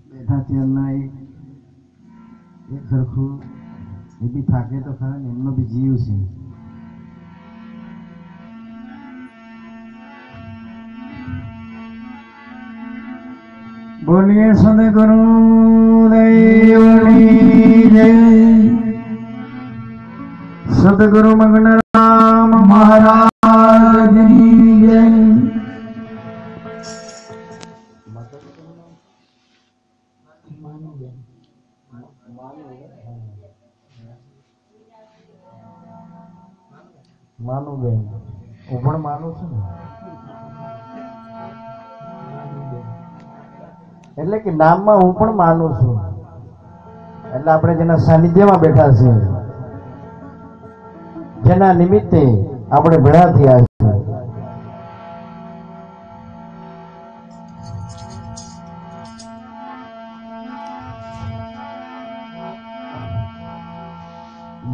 बैठा चेरना एक सरखू ये भी थाके तो खरा ने एमनो भी जीव छे। बोलिए सदगुरु देवनी जय। सदगुरु मगन राम महाराज की जय। मानु बेन હું પણ માનું છું ને, એટલે કે નામમાં હું પણ માનું છું, એટલે આપણે જેના સાનિધ્યમાં બેઠા છે, જેના નિમિત્તે આપણે ભેળા થયા છે,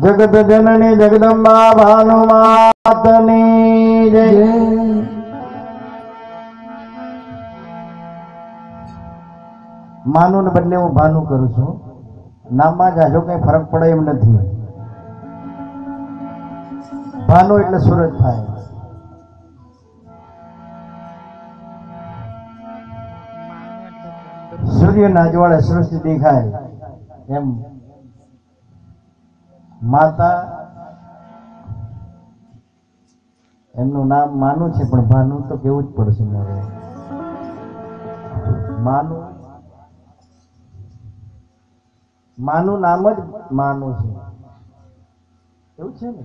जगत जननी जगदम्बा भानुमातनी जय। मानु ने बदले हूँ भानु करू छू। नाम में जाजो कई फरक पड़े एम नहीं। भानु એટલે सूरज थाय। सूर्य ना ज्वाळे सृष्टि देखाय एम माता एमનું નામ માનુ છે, પણ ભાનુ તો કેવું જ પડશે મારે। માનુ માનુ નામ જ માનુ છે, એવું છે ને।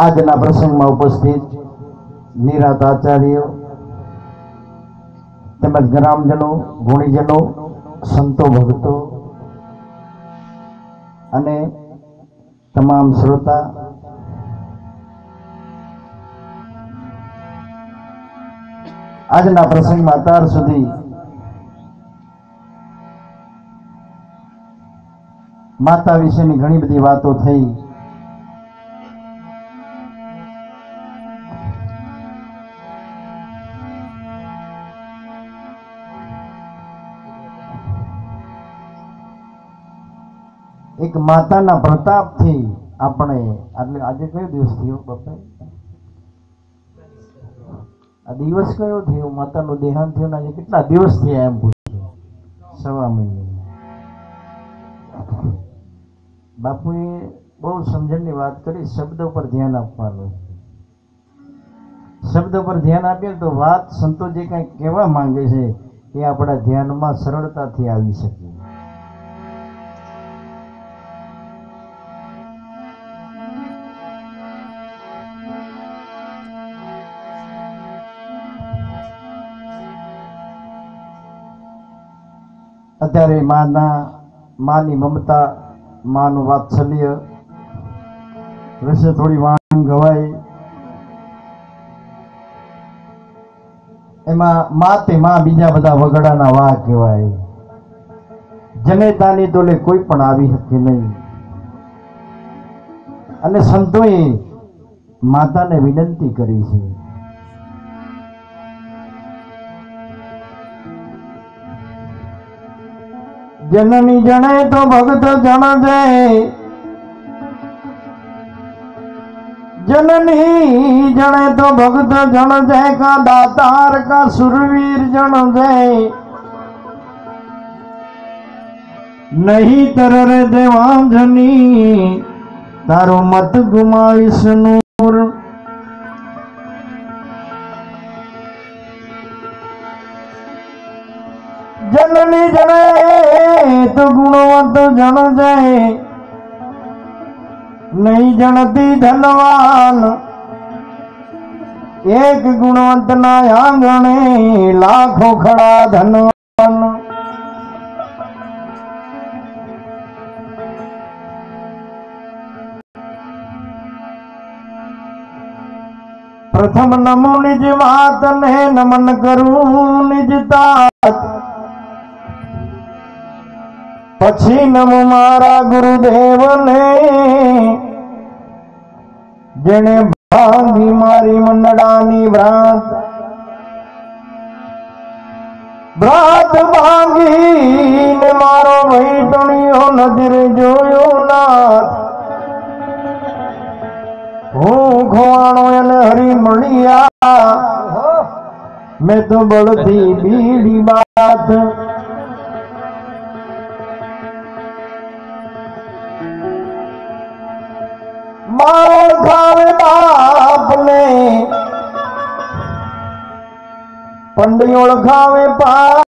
આજના પ્રસંગમાં ઉપસ્થિત નિરાત આચાર્યો તેમજ ગ્રામજનો, ગુણીજનો, સંતો, ભક્તો અને તમામ શ્રોતા, આજના પ્રસંગમાં અત્યાર સુધી માતા વિશેની ઘણી બધી વાતો થઈ। एक माताना प्रताप थी આપણે આજે કયો દિવસ થયો બાપા? આ દિવસ કયો થયો? માતાનો દેહાંત થયો ને આજે કેટલા દિવસ થયા એમ પૂછ્યું? 1.5 મહિને। બાપુએ બહુ સમજણની વાત કરી। શબ્દો પર ધ્યાન આપવાનું। શબ્દો પર ધ્યાન આપીએ તો વાત સંતો જે કંઈ કહેવા માંગે છે એ આપણા ધ્યાનમાં સરળતાથી આવી શકે। અત્યારે માની મમતા, માનું વાત્સલ્ય વિશે થોડી વાણી ગવાય। એમાં મા તે મા, બીજા બધા વગડાના વા કહેવાય। જનેતાની તોલે કોઈ પણ આવી શકે નહીં। અને સંતોએ માતાને વિનંતી કરી છે, जननी जने तो भक्त जन जय। जननी जने तो भक्त जन जय का दातार का सुरवीर जन जय। नहीं तरर देवांजनी तारो मत गुमाविस नूर। जननी जने तो गुणवंत जन जय। नहीं जनती धनवान एक गुणवंत ना आंगणे लाखों खड़ा धनवान। प्रथम नमो निज मात ने नमन करूं निज तात। પછી નમ મારા ગુરુદેવને જેને ભાંગી મારી મંડળાની ભ્રાત ભાંગીને મારો વૈટણીયો નજર જોયો નાથ હું ખોવાણો એને હરી મળ્યા મેં તો બળતી બીડી બાત મારો ખાવે બાપને પંડી ઓળખાવે પાપ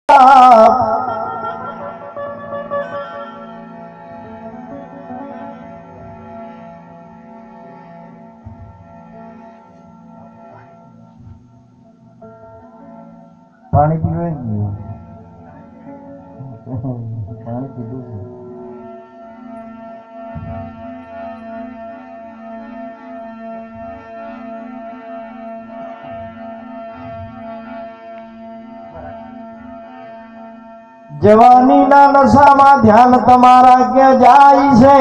પાણી પીવે પાણી પીધું છે જવાની ના નશામાં ધ્યાન તમારા ક્યાં જાય છે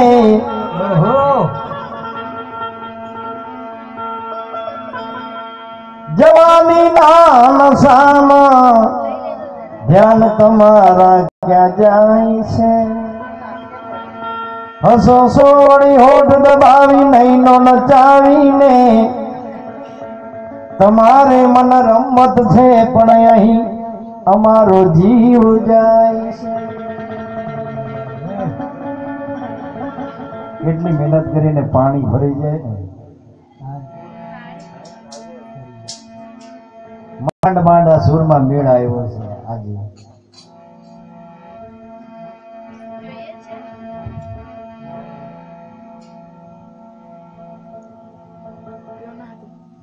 જવાની ના નશામાં ધ્યાન તમારા ક્યાં જાય છે હસો સોળી હોઠ દબાવી નહીં નો નચાવીને તમારે મન રમત છે પણ અહીં અમારો જીવ જાય છે કેટલી મહેનત કરીને પાણી ભરી જાય ને માંડ માંડ આ સુરમાં મેળ આવ્યો છે આજે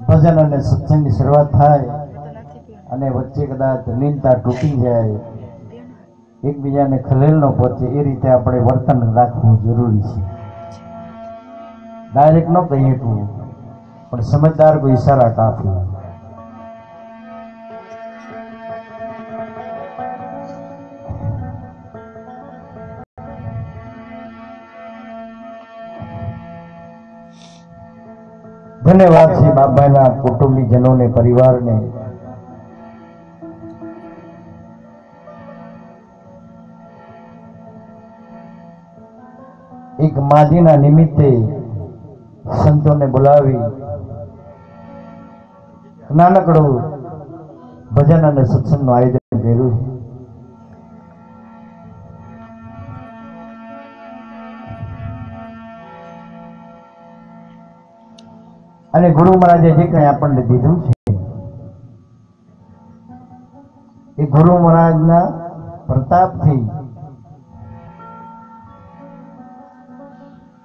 ભજન અને સત્સંગની શરૂઆત થાય અને વચ્ચે કદાચ લીનતા તૂટી જાય એકબીજાને ખલેલ ન પહોંચે એ રીતે આપણે વર્તન રાખવું જરૂરી છે ડાયરેક્ટ ન કહીએ પણ સમજદાર કોઈ ઈશારા કાફી ધન્યવાદ છે બાપભાઈના કુટુંબીજનોને પરિવારને એક માજીના નિમિત્તે સંતોને બોલાવી નાનકડું ભજન અને સત્સંગનું આયોજન કર્યું છે અને ગુરુ મહારાજે જે કંઈ આપણને દીધું છે એ ગુરુ મહારાજના પ્રતાપથી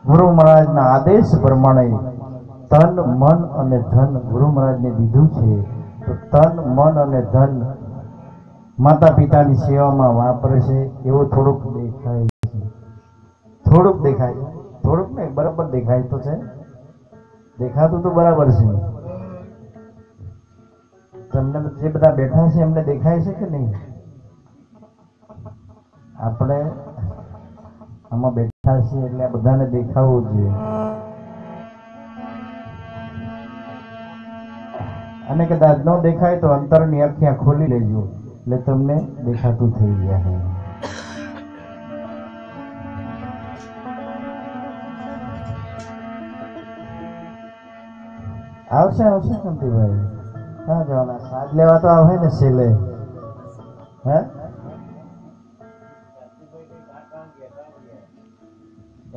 ગુરુ મહારાજના આદેશ પ્રમાણે તન મન અને ધન ગુરુ મહારાજને દીધું છે તો તન મન અને ધન માતા પિતાની સેવામાં વાપરે છે એવું થોડુંક દેખાય છે થોડુંક દેખાય થોડુંક નહીં બરાબર દેખાય તો છે દેખાતું તો બરાબર છે તમને જે બધા બેઠા છે એમને દેખાય છે કે નહીં આપણે આમાં બેઠા છે એટલે આ બધાને દેખાવું જોઈએ અને કદાચ ન દેખાય તો અંતરની આંખિયા ખોલી લેજો એટલે તમને દેખાતું થઈ ગયા આવશે આવશે શાંતિભાઈ ક્યાં જવાના સાજ લેવા તો આવે ને છેલ્લે હે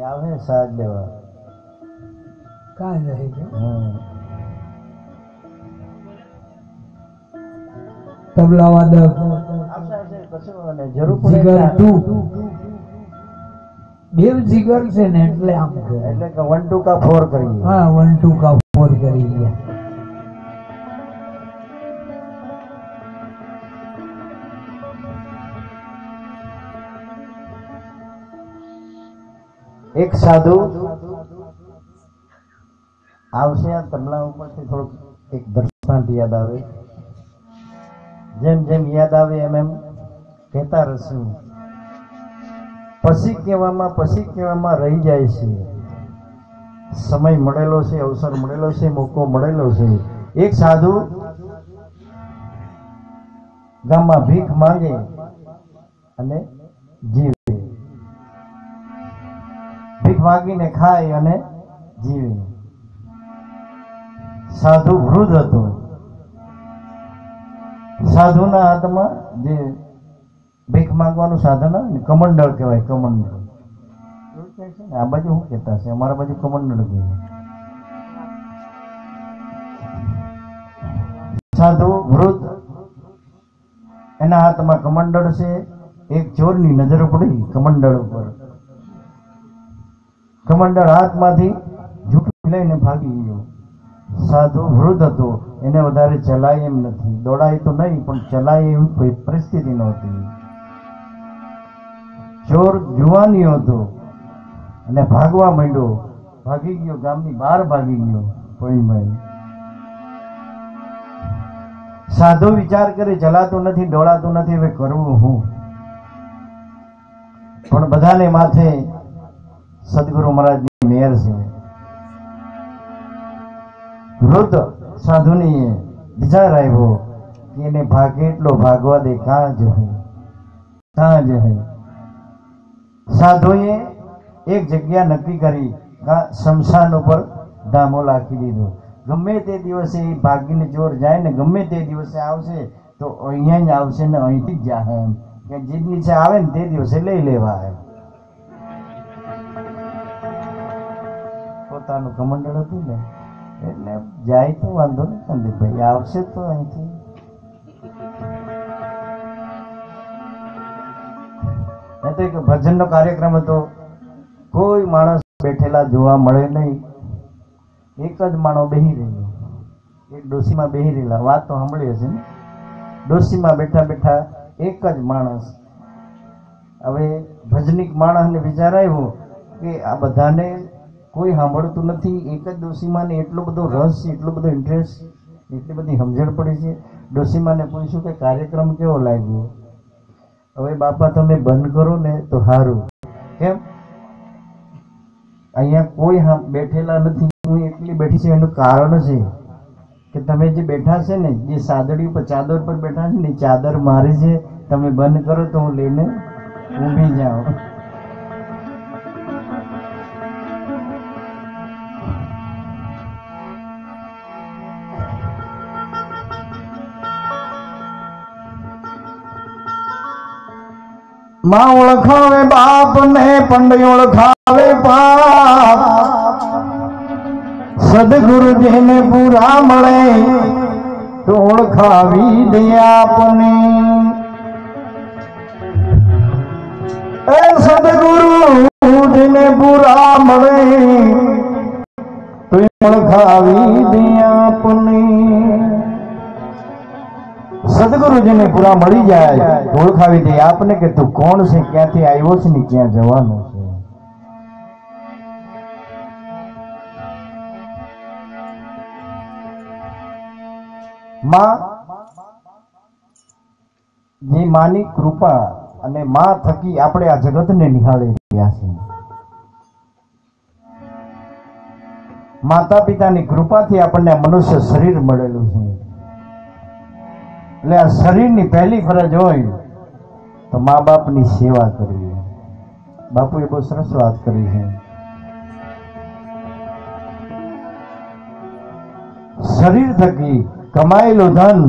આવે સાજ લેવા કાંઈ નહીં તબલા વાદક જરૂર જીગર 2 દેવ જીગર છે ને એટલે આમ એટલે કે 1 2 કા 4 કરીએ હા 1 2 કા 4 કરીએ એક સાધુ આવશે આ તબલા ઉપરથી થોડુંક એક દર્શનાંત યાદ આવે જેમ જેમ યાદ આવે એમ એમ કહેતા રહેશું પછી કહેવામાં રહી જાય છે. સમય મળેલો છે, અવસર મળેલો છે, મોકો મળેલો છે. એક સાધુ ગામમાં ભીખ માંગે અને જીવે, ભીખ માંગીને ખાય અને જીવે. સાધુ વૃદ્ધ હતો. સાધુના હાથમાં જે ભીખ માંગવાનું સાધન આવે ને, કમંડળ કહેવાય. કમંડળ એવું કહે છે ને, આ બાજુ શું કહેતા છે? અમારા બાજુ કમંડળ કહેવાય. સાધુ વૃદ્ધ, એના હાથમાં કમંડળ છે. એક ચોરની નજર પડી કમંડળ ઉપર. કમંડળ હાથમાંથી ઝૂંટવી લઈને ભાગી ગયો. સાધુ વૃદ્ધ હતો, એને વધારે ચલાય એમ નથી. દોડાય તો નહીં, પણ ચલાય એવી કોઈ પરિસ્થિતિ નહોતી. ચોર જુવાનીઓ હતો અને ભાગવા માંડ્યો. ભાગી ગયો, ગામની બહાર ભાગી ગયો. પોઈન્ટમાં સાધુ વિચાર કરે, ચલાતું નથી, દોડાતું નથી, હવે કરવું હું? પણ બધાને માથે સદગુરુ મહારાજની મહેર છે. વૃદ્ધ સાધુની વિચાર આવ્યો કે એને ભાગે એટલો ભાગવા દે, કાં જ હે. સાધુએ એક જગ્યા નક્કી કરી, શમશાન ઉપર ધામો રાખી દીધો. ગમે તે દિવસે ભાગીને ચોર જાય ને, ગમે તે દિવસે આવશે તો અહીંયા જ આવશે ને અહીંથી જ જાય. એમ કે જે દિવસે આવે ને તે દિવસે લઈ લેવા. એમ પોતાનું કમંડળ હતું ને, એટલે જાય તો વાંધો નહીં, સંદીપભાઈ આવશે તો અહીંથી. તો એક ભજનનો કાર્યક્રમ હતો. કોઈ માણસ બેઠેલા જોવા મળે નહીં. એક જ માણો બેહી રહ્યો, એક ડોસીમાં બેહી રહેલા. વાત તો સાંભળી હશે ને? ડોસીમાં બેઠા બેઠા એક જ માણસ. હવે ભજનિક માણસને વિચાર આવ્યો કે આ બધાને કોઈ સાંભળતું નથી. એક જ ડોસીમાને એટલો બધો રસ છે, એટલો બધો ઇન્ટરેસ્ટ, એટલી બધી સમજણ પડી છે. ડોસીમાને પૂછ્યું કે કાર્યક્રમ કેવો લાગ્યો? હવે બાપા તમે બંધ કરો ને તો સારું. કેમ? અહીંયા કોઈ બેઠેલા નથી, હું એકલી બેઠી છે. એનું કારણ છે કે તમે જે બેઠા છે ને, જે સાદડી ઉપર ચાદર પર બેઠા છે ને, ચાદર મારી છે. તમે બંધ કરો તો હું લઈને ઊભી જાઉં. માં ઓળખાવે બાપ ને, પંડ્ય ઓળખાવે પાપ. સદગુરુ જેને પૂરા મળે તો ઓળખાવી દે આપને. એ સદગુરુ જેને પૂરા મળે તો ઓળખાવી દે આપને. સદગુરુ જેને પૂરા મળી જાય ઓળખાવી દે આપને કે તું કોણ છે, ક્યાંથી આવ્યો છે ને ક્યાં જવાનો છે. માં, જે માની કૃપા અને માં થકી આપણે આ જગતને નિહાળી રહ્યા છીએ. માતા પિતાની કૃપાથી આપણને મનુષ્ય શરીર મળેલું છે. એટલે આ શરીરની પહેલી ફરજ હોય તો મા બાપની સેવા કરવી. બાપુએ બહુ સરસ વાત કરી છે. શરીર થકી કમાયેલું ધન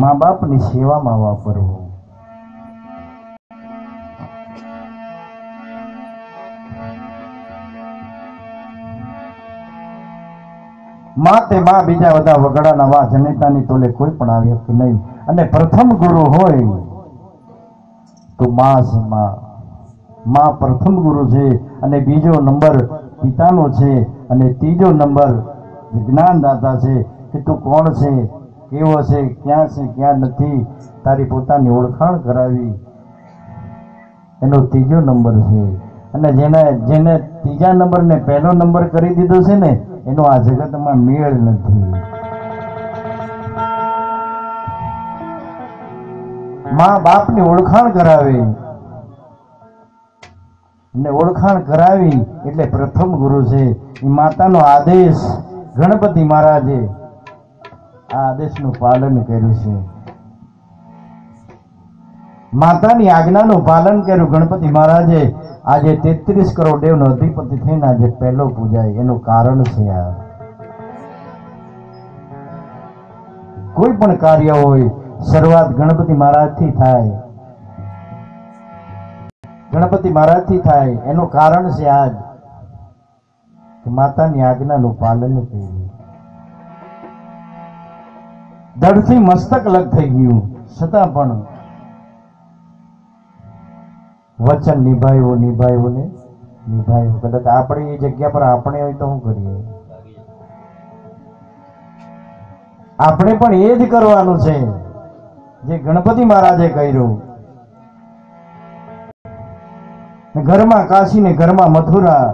મા બાપની સેવામાં વાપરવું. માં તે માં, બીજા બધા વગડાના વા જનેતાની તોલે કોઈ પણ આવી શકે નહીં. અને પ્રથમ ગુરુ હોય તો માં છે. માં પ્રથમ ગુરુ છે, અને બીજો નંબર પિતાનો છે, અને ત્રીજો નંબર જ્ઞાનદાતા છે કે તું કોણ છે, કેવો છે, ક્યાં નથી, તારી પોતાની ઓળખાણ કરાવી એનો ત્રીજો નંબર છે. અને જેને ત્રીજા નંબરને પહેલો નંબર કરી દીધો છે ને, એનો આ જગતમાં મેળ નથી. મા બાપની ઓળખાણ કરાવે ને ઓળખાણ કરાવી એટલે પ્રથમ ગુરુ છે એ માતાનો આદેશ ગણપતિ મહારાજે આ આદેશનું પાલન કર્યું છે માતાની આજ્ઞાનું પાલન કર્યું ગણપતિ મહારાજે આજે 33 કરોડ દેવનો અધિપતિ થઈને આજે પહેલો પૂજાય એનું કારણ છે આ કોઈ પણ કાર્ય હોય શરૂઆત ગણપતિ મહારાજથી થાય ગણપતિ મહારાજથી થાય એનું કારણ છે આજ કે માતાની આજ્ઞાનું પાલન કર્યું ધડથી મસ્તક અલગ થઈ ગયું છતાં પણ વચન નિભાવ્યું ને નિભાવ્યું કદાચ આપણે એ જગ્યા પર આપણે હોય તો શું કરીએ આપણે પણ એ જ કરવાનું છે જે ગણપતિ મહારાજે કર્યું ઘરમાં કાશી ને ઘરમાં મથુરા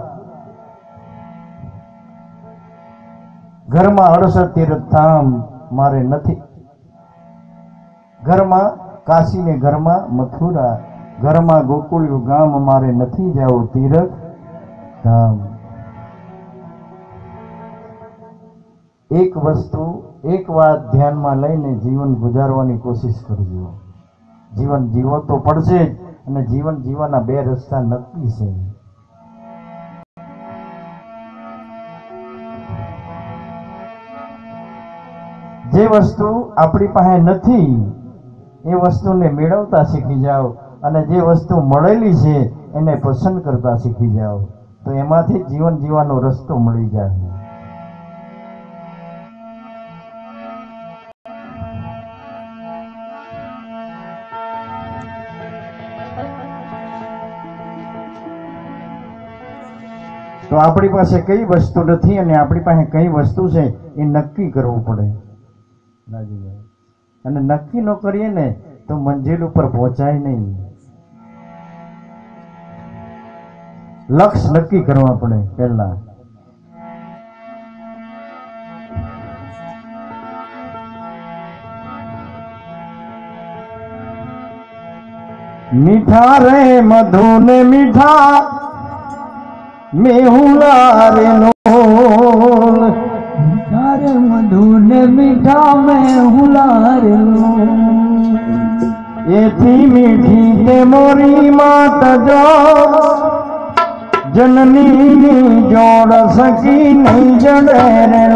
ઘરમાં 68 તીર્થધામ મારે નથી ઘરમાં કાશી ને ઘરમાં મથુરા ઘરમાં ગોકુળિયું ગામ મારે નથી જાવું તીર્થ ધામ એક વસ્તુ એક વાત ધ્યાનમાં લઈને જીવન ગુજારવાની કોશિશ કરજો જીવન જીવો તો પડશે જ અને જીવન જીવવાના બે રસ્તા નક્કી છે જે વસ્તુ આપણી પાસે નથી એ વસ્તુને મેળવતા શીખી જાઓ અને જે વસ્તુ મળેલી છે એને પસંદ કરતા શીખી જાઓ તો એમાંથી જીવન જીવવાનો રસ્તો મળી જાય તો આપણી પાસે કઈ વસ્તુ નથી અને આપણી પાસે કઈ વસ્તુ છે એ નક્કી કરવું પડે રાજીભાઈ અને નક્કી ન કરીએ ને તો મંજિલ ઉપર પહોંચાય નહીં લક્ષ્ય નક્કી કરવા પડે પહેલા મીઠા રે મધુ ને મીઠા મેહુલા રે નોલ મીઠા રે મધુ ને મીઠા મેહુલા રે નોલ એથી મીઠી તે મોરી માત જો जननी जोड़ सकी नहीं जड़े रे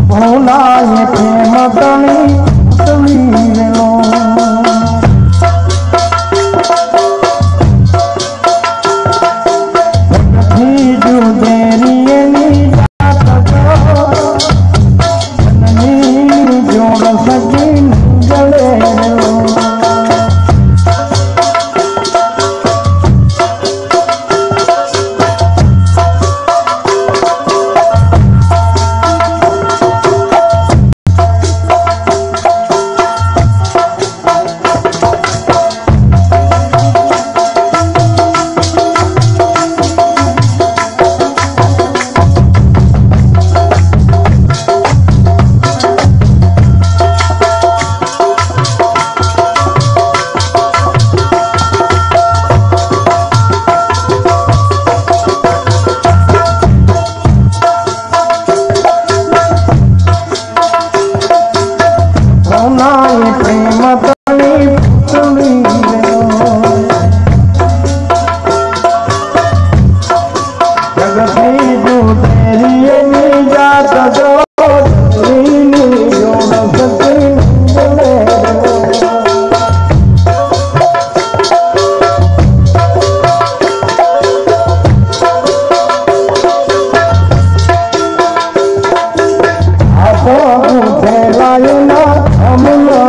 भोला ये प्रेम तनी लो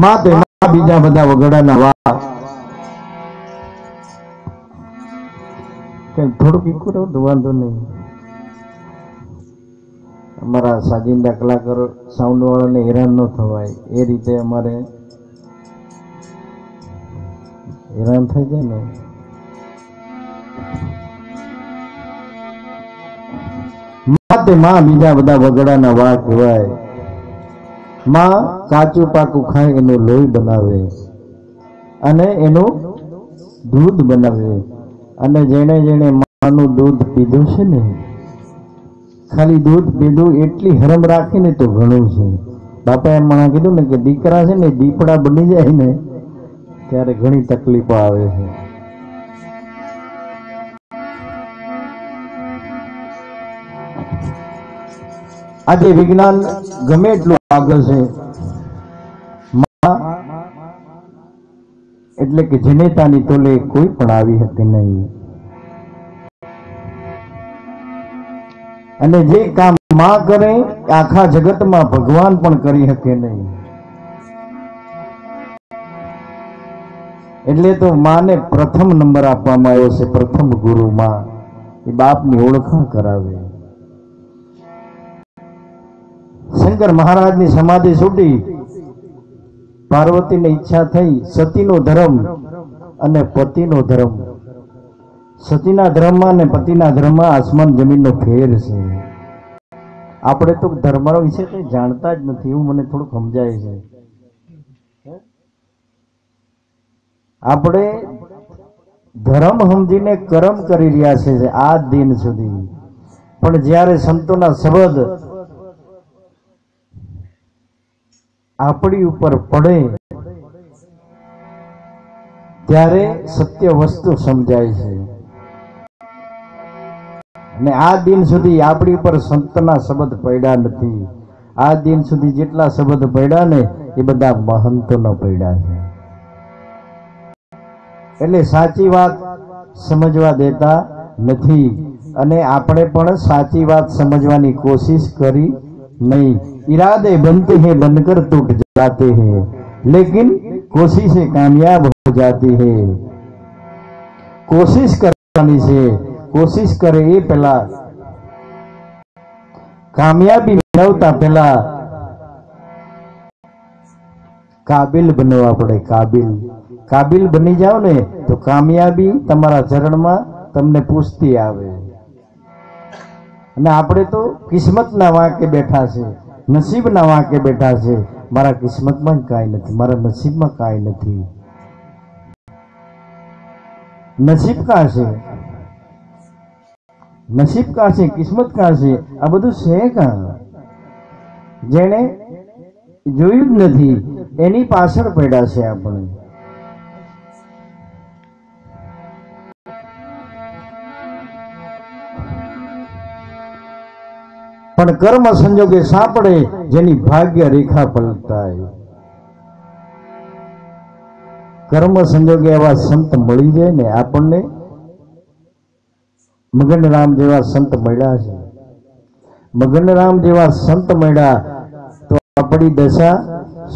माते बीजा बधा वगड़ा वा थोड़ू कीकू रहो वांधो नहीं। अमरा साजिंदा कलाकारो साउंड वाला ने हैरान न थवाय ए रीते अमारे हैरान थई जाय ने। माते मां बीजा बधा वगड़ा वा कहेवाय। मां काचू पाकू खाए एनु लोही बनावे अने एनु दूध बनावे अने जेने जेने मानु दूध पीधुं छे ने खाली दूध पीधुं एटली हरम राखीने तो घणुं छे। बापाए मणे कीधुं ने के दीकरा छे ने दीपड़ा बनी जाय ने त्यारे घणी तकलीफो आवे छे। આજે વિજ્ઞાન ગમે એટલું આગળ છે એટલે કે જનેતાની તોલે કોઈ પણ આવી શકે નહીં અને જે કામ માં કરે આખા જગતમાં ભગવાન પણ કરી શકે નહીં। એટલે તો માને પ્રથમ નંબર આપવામાં આવ્યો છે, પ્રથમ ગુરુ માં એ બાપની ઓળખાણ કરાવે। शंकर महाराज ની समाधि छूटी पार्वती ने इच्छा थई सतीनो धर्म अने पतिनो धर्म। सतीना धर्म में पतिना धर्म में आसमान जमीन नो फेर छे। આપણે તો ધર્મ વિશે કંઈ જાણતા જ નથી એવું મને થોડું સમજાય છે. આપણે ધર્મ સમજીને કર્મ કરી રહ્યા છે આ દિન સુધી, પણ જ્યારે સંતોના શબ્દ આપણી ઉપર પડે ત્યારે સત્ય વસ્તુ સમજાય છે. અને આ દિન સુધી આપણી ઉપર સંતના શબ્દ પડ્યા નથી. આ દિન સુધી જેટલા શબ્દ પડ્યા ને એ બધા મહંતોના પડ્યા છે. એટલે સાચી વાત સમજવા દેતા નથી અને આપણે પણ સાચી વાત સમજવાની કોશિશ કરી नहीं. इरादे बनते हैं बनकर टूट जाते हैं, लेकिन कोशिशें कामयाब हो जाती है. कोशिश करनी से कोशिश करे એ પહેલા કામયાબી મેળવતા પહેલા કાબિલ બનવા પડે. કાબિલ બની જાઓ ને તો કામયાબી તમારા ચરણમાં તમને પૂછતી આવે. અને આપણે તો કિસ્મતના વાંકે બેઠા છે, નસીબના વાંકે બેઠા છે. મારા કિસ્મતમાં કાંઈ નથી, મારા નસીબમાં કાંઈ નથી. નસીબ કાં છે? નસીબ કાં છે? કિસ્મત કાં છે? આ બધું છે કાં? જેણે જોયું જ નથી એની પાછળ પડ્યા છે આપણે. પણ કર્મ સંજોગે સાંપડે જેની ભાગ્ય રેખા પલટાય. કર્મ સંજોગે એવા સંત મળી જાય ને આપણને. મગનરામ જેવા સંત મળ્યા છે. મગનરામ જેવા સંત મળ્યા તો આપણી દશા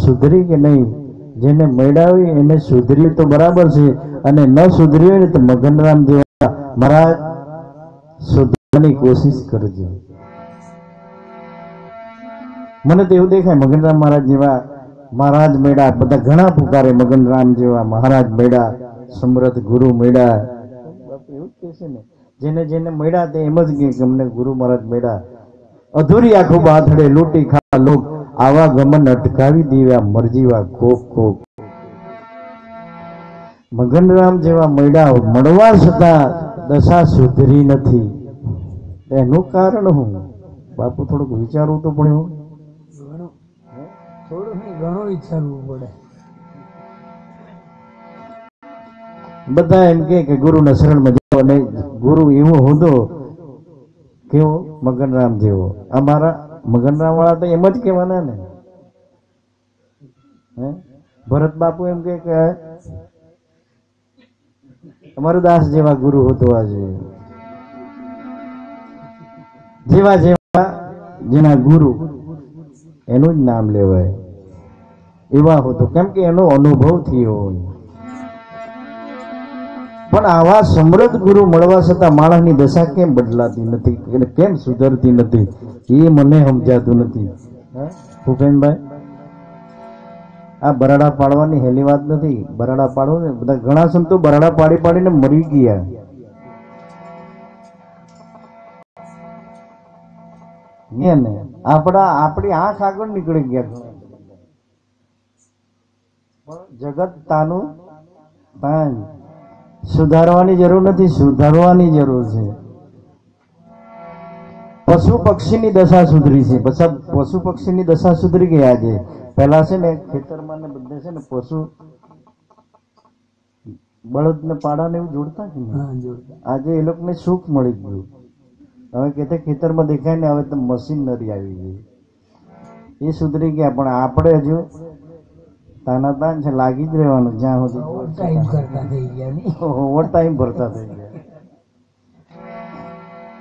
સુધરી કે નહીં? જેને મળ્યા હોય એને સુધર્યું તો બરાબર છે, અને ન સુધર્યું હોય ને તો મગનરામ જેવા મહારાજ સુધરવાની કોશિશ કરજો. મને તો એવું દેખાય મગનરામ મહારાજ જેવા મહારાજ મેળા બધા ઘણા પુકારે. મગનરામ જેવા મહારાજ મેળા, સમર્થ ગુરુ મેળા. એવું જ કહેશે ને, જેને જેને મેળા તે એમ જ કે અમને ગુરુ મહારાજ મેળા. અધૂરી આંખો બાથડે લૂંટી ખા લોક, આવા ગમન અટકાવી દેવા મરજીવા કોક કોક. મગનરામ જેવા મેળા મળવા છતાં દશા સુધરી નથી. એનું કારણ હું બાપુ થોડુંક વિચારવું તો પડ્યું. ઘણું વિચારવું પડે. બધા એમ કે ગુરુના શરણમાં જાઓ, અને ગુરુ એવો હતો કેવો? મગનરામ જેવો. અમારા મગનરામ વાળા તો એમ જ કહેવાના ને. ભરત બાપુ એમ કે અમરદાસ જેવા ગુરુ હતો આજે. જેવા જેવા જેના ગુરુ એનું જ નામ લેવાય એવા હતો, કેમ કે એનો અનુભવ થયો હોય. પણ આવા સમૃદ્ધ ગુરુ મળવા છતાં માણસની દશા કેમ બદલાતી નથી, કેમ સુધરતી નથી, એ મને સમજાતું નથી. ભૂપેનભાઈ, આ બરાડા પાડવાની હેલી વાત નથી. બરાડા પાડો ને, બધા ઘણા સંતો બરાડા પાડી પાડીને મરી ગયા. આપણી આંખ આગળ નીકળી ગયા. જગત તાનું તાન. સુધારવાની જરૂર નથી, સુધારવાની જરૂર છે. પશુ પક્ષીની દશા સુધરી છે. પશુ પક્ષીની દશા સુધરી ગઈ આજે. પહેલા છે ને ખેતરમાં ને બધે છે ને પશુ બળદ ને પાડા ને એવું જોડતા કે આજે એ લોકોને સુખ મળી ગયું. હવે કે ખેતરમાં દેખાય ને, હવે તો મશીનરી આવી ગઈ. એ સુધરી ગયા. પણ આપણે હજુ તાના તાન છે, લાગી જ રહેવાનું જ્યાં સુધી ઓવર ટાઈમ ભરતા થઈ ગયા.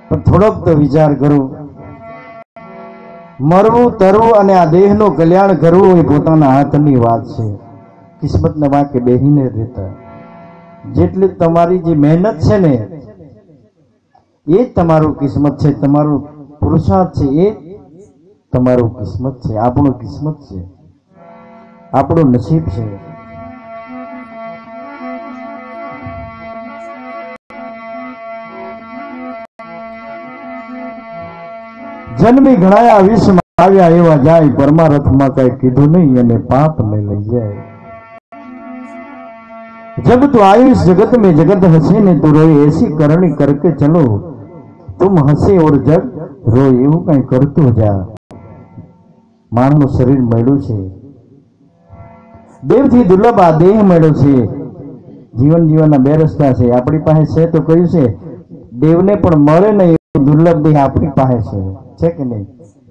પણ થોડોક તો વિચાર કરું. મરવું, તરવું અને આ દેહનું કલ્યાણ કરવું એ પોતાના હાથની વાત છે. કિસ્મતના વાંકે બેહીને રહેતા. જેટલી તમારી જે મહેનત છે ને એ જ તમારું કિસ્મત છે, તમારું પુરુષાર્થ છે, એ તમારું કિસ્મત છે, આપણું કિસ્મત છે, આપણું નસીબ છે. જન્મી ઘણાયા વિષમાં આવ્યા એવા જાય, પરમારથમાં કઈ કીધું નહીં અને પાપ ને લઈ જાય। जब तू आयुष जगत में जगत हंसे ने तू रोए, ऐसी करनी करके चलो तुम हंसे और जग रोए, એવું કઈ કરતું જા। માનવનું શરીર મળ્યું છે, દેવથી દુર્લભ આ દેહ મળ્યો છે। જીવન જીવનના બે રસ્તા છે, આપણી પાસે છે તો કયું છે, દેવને પણ મળે નહીં એવું દુર્લભ દેહ આપણી પાસે છે કે નહીં?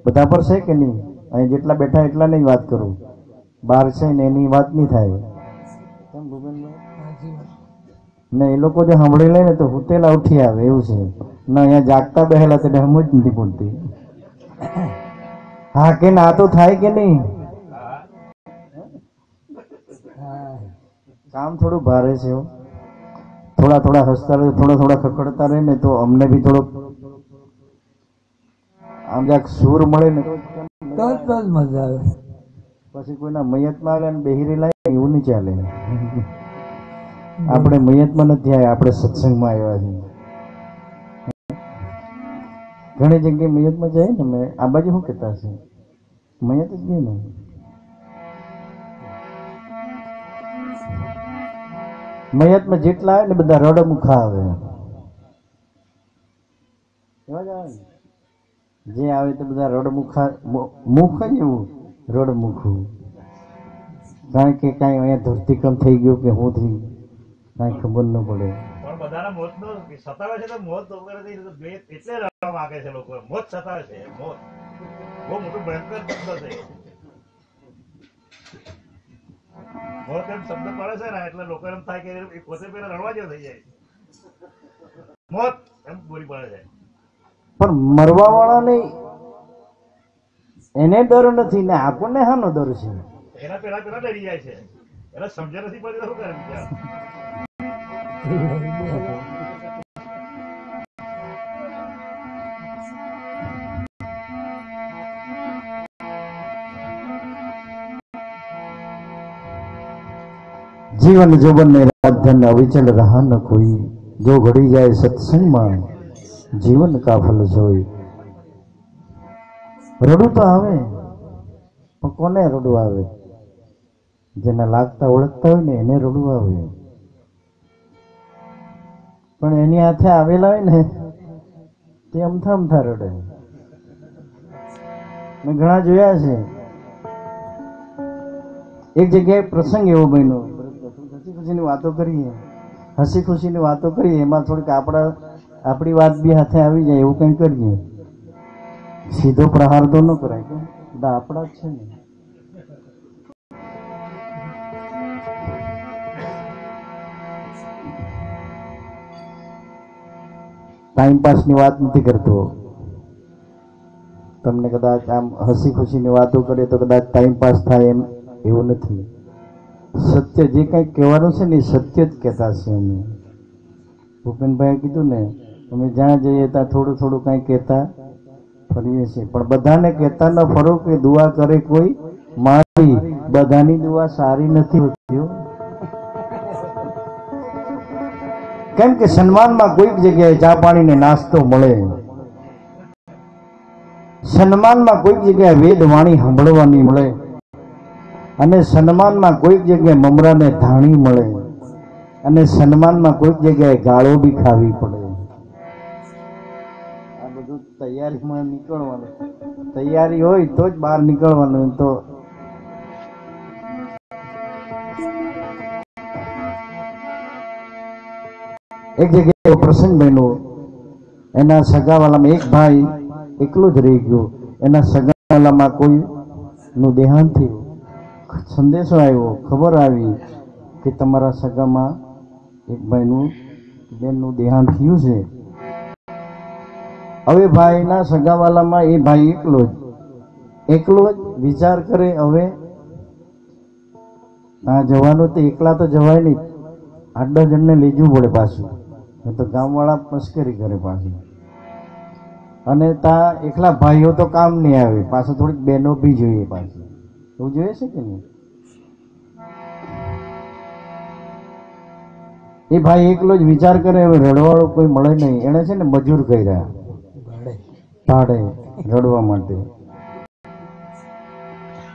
બધા પર છે કે નહીં? અહીં જેટલા બેઠા એટલા નહીં વાત કરું, બહાર છે ને એની વાત નહીં થાય। કેમ ભૂપેનભાઈ? ને એ લોકો જો સાંભળી લે ને તો હુતેલા ઉઠી આવે એવું છે ને, અહીંયા જાગતા બેહેલા તેને સમજ નથી પડતી। હા કે ના તો થાય કે નહીં? કામ થોડું ભારે છે, થોડા થોડા હસતા રહે, થોડા થોડા ખખડતા રહે ને તો અમને બી થોડોક આમ જાક સૂર મળે ને તો જ મજા આવે। પછી કોઈના મયતમાં આવે ને બેહીરી લાગે એવું નહીં ચાલે। આપણે મયતમાં નથી આવ્યા, આપણે સત્સંગમાં આવ્યા છીએ। ઘણી જગ્યાએ મયતમાં જાય ને, મેં આ બાજુ શું કહેતા છે, મયત જ ગઈ ને, મયતમાં જેટલા આવે ને બધા રડમુખા આવે, એવા જ આવે ને, જે આવે તો બધા રડમુખા, મુખ જ એવું રડમુખું, કારણ કે કાંઈ અહીંયા ધરતીકંપ થઈ ગયું કે શું થઈ કાંઈ ખબર ન પડે। પણ બધાના મોતનો સતાવે છે તો મોત વગેરે એટલે રડવા માંગે છે લોકો, મોત સતાવે છે, મોત બહુ મોટું ભયંકર શબ્દ છે। મોત એમ શબ્દ પડે છે ને એટલે લોકો એમ થાય કે એ પોતે પેલા રડવા જેવો થઈ જાય, મોત એમ બોલી પડે છે। પણ મરવા વાળાને એને ડર નથી ને આપણને હાનો ડર છે? એના પેલા ડરી જાય છે, એને સમજ નથી પડતી તો શું કરે બિચારા? जीवन जोबन में राजधन अविचल रहा न कोई, जो घड़ी जाए सत्संग में जीवन का फल जोई। रडू तो आवे, पण कोने रडू आवे? जेने लागता ओळखता होय ने एने रडू आवे, पण एनी हाथे आवेला होय ने ते अमथा अमथा रडे। मैं घणा जोया छे। एक जग्याए प्रसंग एवो बन्यो, हसी खुशीनी वातो करीए, हसी खुशीनी वातो करीए, एमां थोડીક આપણી વાત બી હાથે આવી જાય એવું કંઈ કરીએ। સીધો પ્રહાર તો ન કરાય કે બધા આપણા જ છે ને। ટાઈમ પાસની વાત નથી કરતો, તમને કદાચ આમ હસી ખુશીની વાતો કરીએ તો કદાચ ટાઈમ પાસ થાય એમ એવું નથી। સત્ય જે કંઈ કહેવાનું છે ને એ સત્ય જ કહેતા છે અમે। ભૂપેનભાઈએ કીધું ને, અમે જ્યાં જઈએ ત્યાં થોડું થોડું કાંઈ કહેતા ફરીએ છીએ, પણ બધાને કહેતા ન ફરો કે દુઆ કરે કોઈ મારી, બધાની દુઆ સારી નથી હોતી। કેમ કે સન્માનમાં કોઈક જગ્યાએ ચા પાણી ને નાસ્તો મળે, સન્માનમાં કોઈક જગ્યાએ વેદ વાણી સાંભળવાની મળે, અને સન્માનમાં કોઈક જગ્યાએ મમરાને ધાણી મળે, અને સન્માનમાં કોઈક જગ્યાએ ગાળો બી ખાવી પડે। આ બધું તૈયારીમાં નીકળવાનું, તૈયારી હોય તો જ બહાર નીકળવાનું। તો એક જગ્યાએ પ્રસંગ બન્યો, એના સગાવાલામાં એક ભાઈ એકલો જ રહી ગયો, એના સગાવાલામાં કોઈનું દેહાંત થયું, સંદેશો આવ્યો, ખબર આવી કે તમારા સગામાં એક ભાઈનું બેનનું દેહાંત થયું છે। હવે ભાઈના સગાવાલામાં એ ભાઈ એકલો જ વિચાર કરે, હવે ત્યાં જવાનું તો એકલા તો જવાય નહીં, 8-10 જણને લઈ જવું પડે પાછું, તો ગામવાળા મશ્કરી કરે પાછું, અને ત્યાં એકલા ભાઈઓ તો કામ નહીં આવે, પાછું થોડીક બહેનો બી જોઈએ પાછું, એવું જોઈએ છે કે નહીં? એ ભાઈ એકલો જ વિચાર કરે, હવે રડવાળો કોઈ મળે નહીં, એને છે ને મજૂર કર્યા, ભાડે રડવા માટે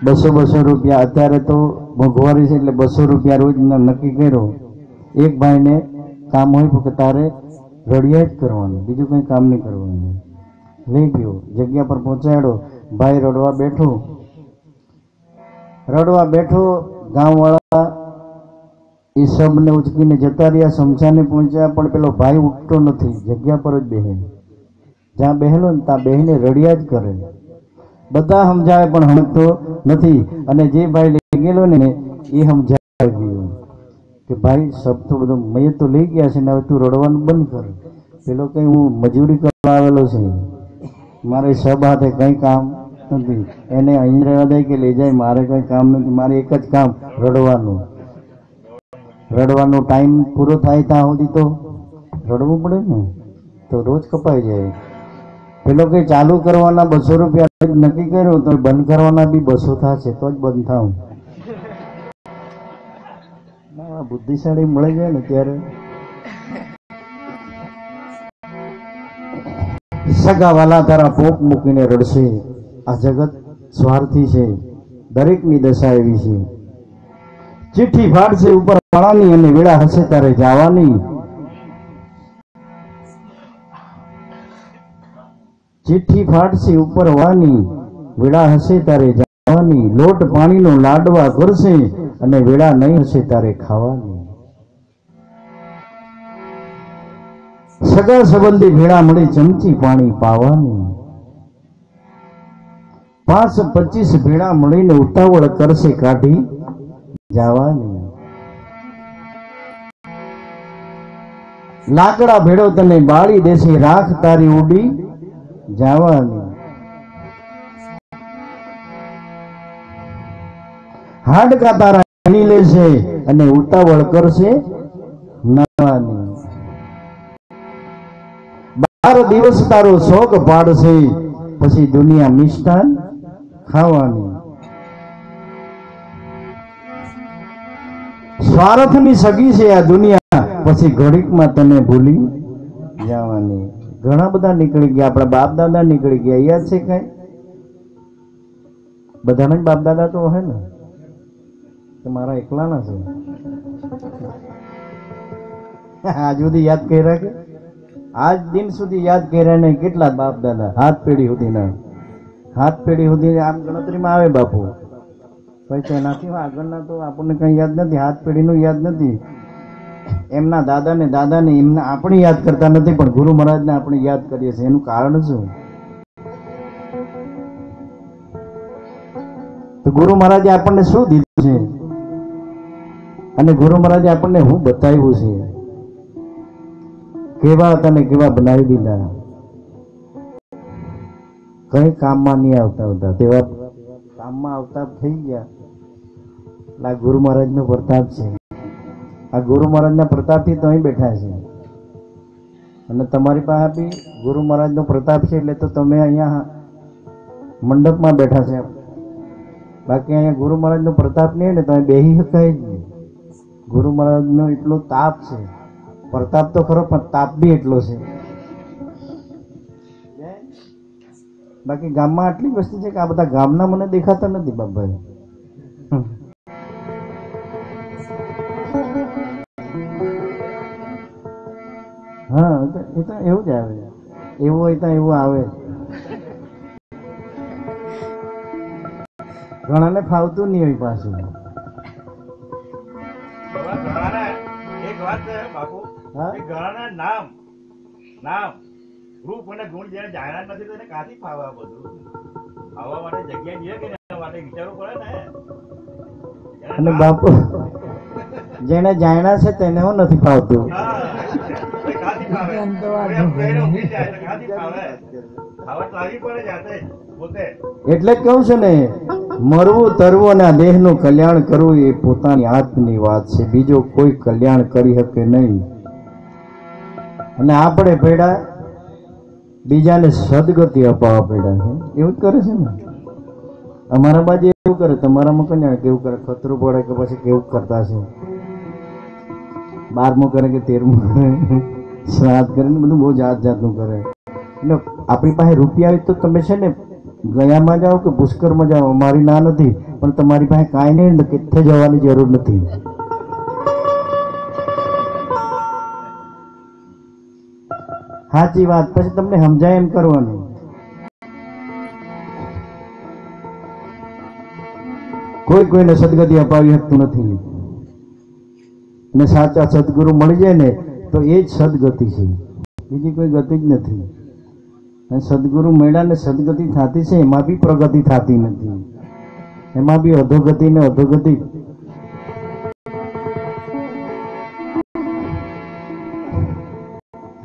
200 રૂપિયા. અત્યારે તો મોંઘવારી છે એટલે 200 રૂપિયા રોજ નક્કી કર્યો. એક ભાઈને કામ હોય કે તારે રડિયા જ કરવાનું, બીજું કંઈ કામ નહીં કરવાનું. લઈ ગયો, જગ્યા પર પહોંચાડ્યો. ભાઈ રડવા બેઠો. ગામવાળા એ શબને ઉચકીને જતા રહ્યા. શમશાને પહોંચ્યા પણ પેલો ભાઈ ઉઠતો નથી, જગ્યા પર જ બેહે. જ્યાં બેહેલો ને ત્યાં બેહીને રડિયા જ કરે. બધા સમજાવે પણ સમજતો નથી. અને જે ભાઈ લઈ ગયેલો ને એ સમજાવી ગયો કે ભાઈ સબ તો બધો મેં તો લઈ ગયા છે ને હવે તું રડવાનું બંધ કર. પેલો કંઈ હું મજૂરી કરવા આવેલો છે, મારે સબ હાથે કંઈ કામ નથી. એને અહીં રહેવા દે કે લઈ જાય, મારે કંઈ કામ નથી. મારે એક જ કામ રડવાનું. રડવાનો ટાઈમ પૂરો થાય ત્યાં સુધી તો રડવું પડે ને, તો રોજ કપાઈ જાય. પેલો કંઈ ચાલુ કરવાના 200 રૂપિયા નક્કી કર્યું તો બંધ કરવાના બી 200 થશે તો જ બંધ થાવ. બુદ્ધિશાળી મળે જાય ને ત્યારે. સગા વાલા તારા પોક મૂકીને રડશે. આ જગત સ્વાર્થી છે, દરેકની દશા એવી છે. ચિઠ્ઠી ફાડશે ઉપર વાળાની અને વેળા હશે તારે જવાની. ચિઠ્ઠી ફાડશે ઉપર વાળાની, વેળા હશે તારે જવાની. લોટ પાણીનો લાડવા કરશે અને વેળા નહીં હશે તારે ખાવાની. સગા સંબંધી ભેળા મળી ચમચી પાણી પાવાની. 5-25 ભેળા મળીને ઉતાવળ કરશે કાઢી જવાની. લાકડા ભેળો તને બાળી દેશે, રાખ તારી ઉડી જવાની. હાડકા તારા ખણી લેશે અને ઉતાવળ કરશે નાવાની. 12 દિવસ તારો શોક પાડશે, પછી દુનિયા મિષ્ટાન ખાવાની. સ્વાર્થની સગી છે આ દુનિયા, પછી ઘડીકમાં તને ભૂલી જવાની. ઘણા બધા નીકળી ગયા, આપણા બાપ દાદા નીકળી ગયા. યાદ છે કઈ? બધાના જ બાપ દાદા તો હે ને, કે મારા એકલાના છે? આજ સુધી યાદ કર્યા કે આજ દિન સુધી યાદ કર્યા નહીં? કેટલા બાપ દાદા? હાથ પેઢી સુધીના. હાથ પેઢી સુધી આમ ગણતરીમાં આવે બાપુ. પછી તેનાથી આગળના તો આપણને કઈ યાદ નથી. હાથ પેઢીનું યાદ નથી. એમના દાદાને એમના આપણે યાદ કરતા નથી, પણ ગુરુ મહારાજને આપણે યાદ કરીએ છીએ. એનું કારણ શું? તો ગુરુ મહારાજે આપણને શું દીધું છે અને ગુરુ મહારાજે આપણને શું બતાવ્યું છે? કેવા હતા ને કેવા બનાવી દીધા. કઈ કામમાં નહીં આવતા તેવા કામમાં આવતા થઈ ગયા. આ ગુરુ મહારાજનો પ્રતાપ છે. આ ગુરુ મહારાજના પ્રતાપથી તો અહીં બેઠા છે. અને તમારી પાસે બી ગુરુ મહારાજનો પ્રતાપ છે એટલે તો તમે અહીંયા મંડપમાં બેઠા છે. બાકી અહીંયા ગુરુ મહારાજનો પ્રતાપ નહીં ને તમે બેહી શકાય જ નહીં. ગુરુ મહારાજનો એટલો તાપ છે. પ્રતાપ તો ખરો પણ તાપ બી એટલો છે. બાકી ગામમાં આટલી વસ્તી છે કે આ બધા ગામના મને દેખાતા નથી બાપભાઈ. હા, એ તો એવું જ આવે. એવું હોય તો એવું આવે. ઘણાને ફાવતું નહીં હોય પાછું. એક વાત છે બાપુ, હા? ઘણા નામ રૂપ અને ગુણ જયારે જાણ્યા નથી તો એને કાથી ફાવે? આ બધું આવવા માટે જગ્યા જોઈએ કે એના માટે વિચારવું પડે ને. અને બાપુ જેને જાણ્યા છે તેને હું નથી ફાવતું. કાથી ફાવે? એમ તો વાત પેડ ઉભી જાય તો કાથી ફાવે? ખાવટ લાગી પડે જાતે પોતે. એટલે જ કહું છું ને, મરવું તરવું અને આ દેહનું કલ્યાણ કરવું એ પોતાની હાથની વાત છે. બીજો કોઈ કલ્યાણ કરી શકે નહીં. અને આપણે પેડા બીજાને સદગતિ અપાવવા પડ્યા છે. એવું જ કરે છે ને. અમારા બાજુ એવું કરે, તમારામાં કઈ જાણે કેવું કરે? ખતરું પડે કે પછી કેવું કરતા છે? 12મું કરે કે 13મું કરે, શ્રાદ્ધ કરે ને બધું બહુ જાતનું કરે. એટલે આપણી પાસે રૂપિયા હોય તો તમે છે ને ગયામાં જાઓ કે પુષ્કરમાં જાઓ, મારી ના નથી, પણ તમારી પાસે કાંઈ નહીં, કેથે જવાની જરૂર નથી. સાચી વાત. પછી તમને સમજાય એમ કરવાનું. કોઈ કોઈને સદગતિ અપાવી શકતું નથી, ને સાચા સદગુરુ મળી જાય ને તો એ જ સદગતિ છે, બીજી કોઈ ગતિ જ નથી. અને સદગુરુ મળ્યા ને સદગતિ થતી છે, એમાં બી પ્રગતિ થતી નથી, એમાં બી અધોગતિ ને અધોગતિ.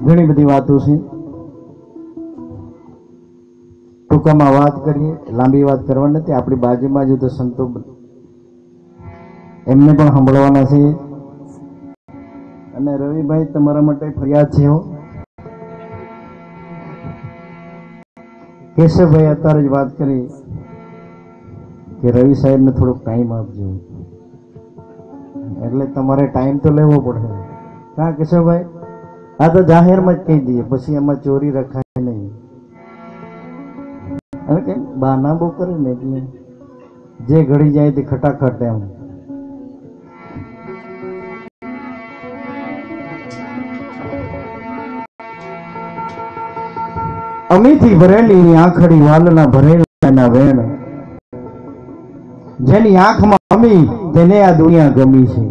ઘણી બધી વાતો છે, ટૂંકામાં વાત કરીએ, લાંબી વાત કરવાની નથી. આપણી બાજુમાં જો તો સંતો એમને પણ સાંભળવાના છે. અને રવિભાઈ તમારા માટે ફરિયાદ છે હો. કેશવભાઈ અત્યારે જ વાત કરી કે રવિ સાહેબને થોડોક ટાઈમ આપજો, એટલે તમારે ટાઈમ તો લેવો પડે. હા કેશવભાઈ, આ તો જાહેરમાં જ કહી દઈએ, પછી એમાં ચોરી રખાય નહીં. અને કેમ બહાના બહુ કરે ને એટલે જે ઘડી જાય તે ખટાખટ એમ. અમીથી ભરેલી આંખડી વાલના ભરેલા વેણ, જેની આંખમાં અમી તેને આ દુનિયા ગમી છે.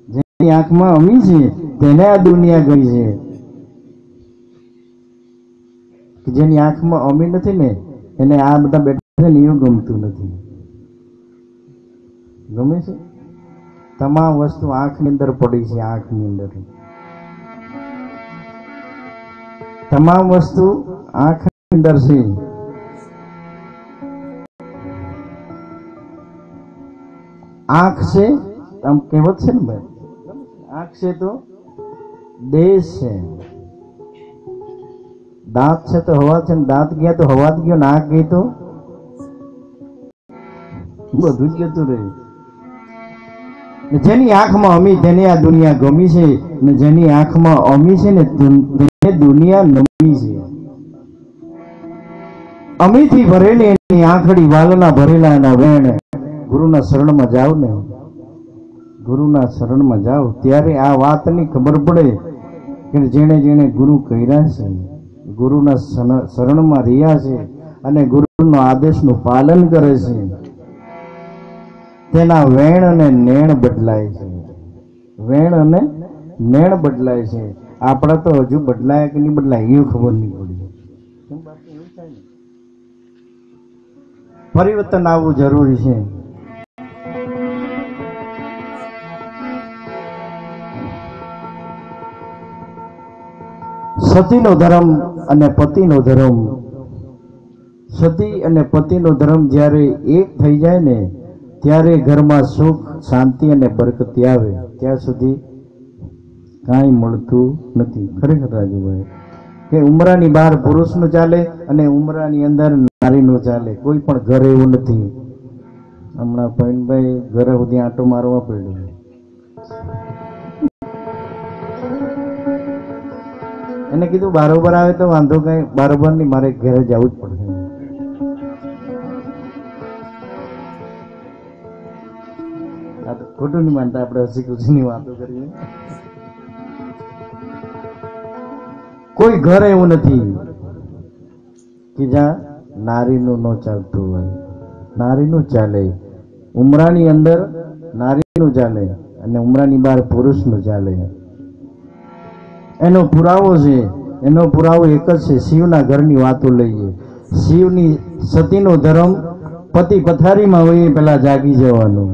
જેની આંખમાં અમી છે તેને આ દુનિયા ગમી છે. જેની આંખમાં અમી નથી ને એને આ બધા બેઠા છે ને એવું ગમતું નથી. ગમે છે? તમામ વસ્તુ આંખની અંદર પડી છે. આંખની અંદર તમામ વસ્તુ આંખની અંદર છે. આંખ છે આમ કહેવત છે ને ભાઈ, આંખ છે તો દેશ છે, દાંત છે તો હવા છે, દાંત ગયા તો હવા જ ગયો, નાક ગઈ તો બધું જ જતું રહ્યું. જેની આંખમાં અમી તેને આ દુનિયા ગમી છે, ને જેની આંખમાં અમી છે ને તેને દુનિયા નમી છે. અમીથી ભરેલી એની આંખડી વાલના ભરેલા એના વેણ. ગુરુના શરણમાં જાવ ને, ગુરુના શરણમાં જાવ ત્યારે આ વાતની ખબર પડે કે જેણે જેણે ગુરુ કર્યા છે, ગુરુના શરણમાં રહ્યા છે અને ગુરુનો આદેશનું પાલન કરે છે, તેના વેણ અને નેણ બદલાય છે. વેણ અને નેણ બદલાય છે. આપણા તો હજુ બદલાય કે નહીં બદલાય એ ખબર નહીં પડી. પરિવર્તન આવવું જરૂરી છે. સતીનો ધર્મ અને પતિનો ધર્મ, સતી અને પતિનો ધર્મ જ્યારે એક થઈ જાય ને ત્યારે ઘરમાં સુખ શાંતિ અને બરકતી આવે. ત્યાં સુધી કાંઈ મળતું નથી. ખરેખર રાજુભાઈ કે ઉમરાની બહાર પુરુષનું ચાલે અને ઉમરાની અંદર નારીનું ચાલે. કોઈ પણ ઘર એવું નથી. હમણાં પૈનભાઈ ઘરે સુધી આંટો મારવા પડ્યો. એને કીધું બારોબર આવે તો વાંધો કઈ, બારોબર નહીં, મારે ઘરે જવું જ પડશે. આ તો ખોટું નહીં માનતા, આપણે હસી ખુશીની વાતો કરીએ. કોઈ ઘર એવું નથી કે જ્યાં નારીનું ન ચાલતું હોય. નારીનું ચાલે. ઉમરાની અંદર નારીનું ચાલે અને ઉમરાની બહાર પુરુષનું ચાલે. એનો પુરાવો છે, એનો પુરાવો એક જ છે. શિવના ઘરની વાતો લઈએ. શિવની સતીનો ધર્મ, પતિ પથારીમાં હોય પેલા જાગી જવાનું.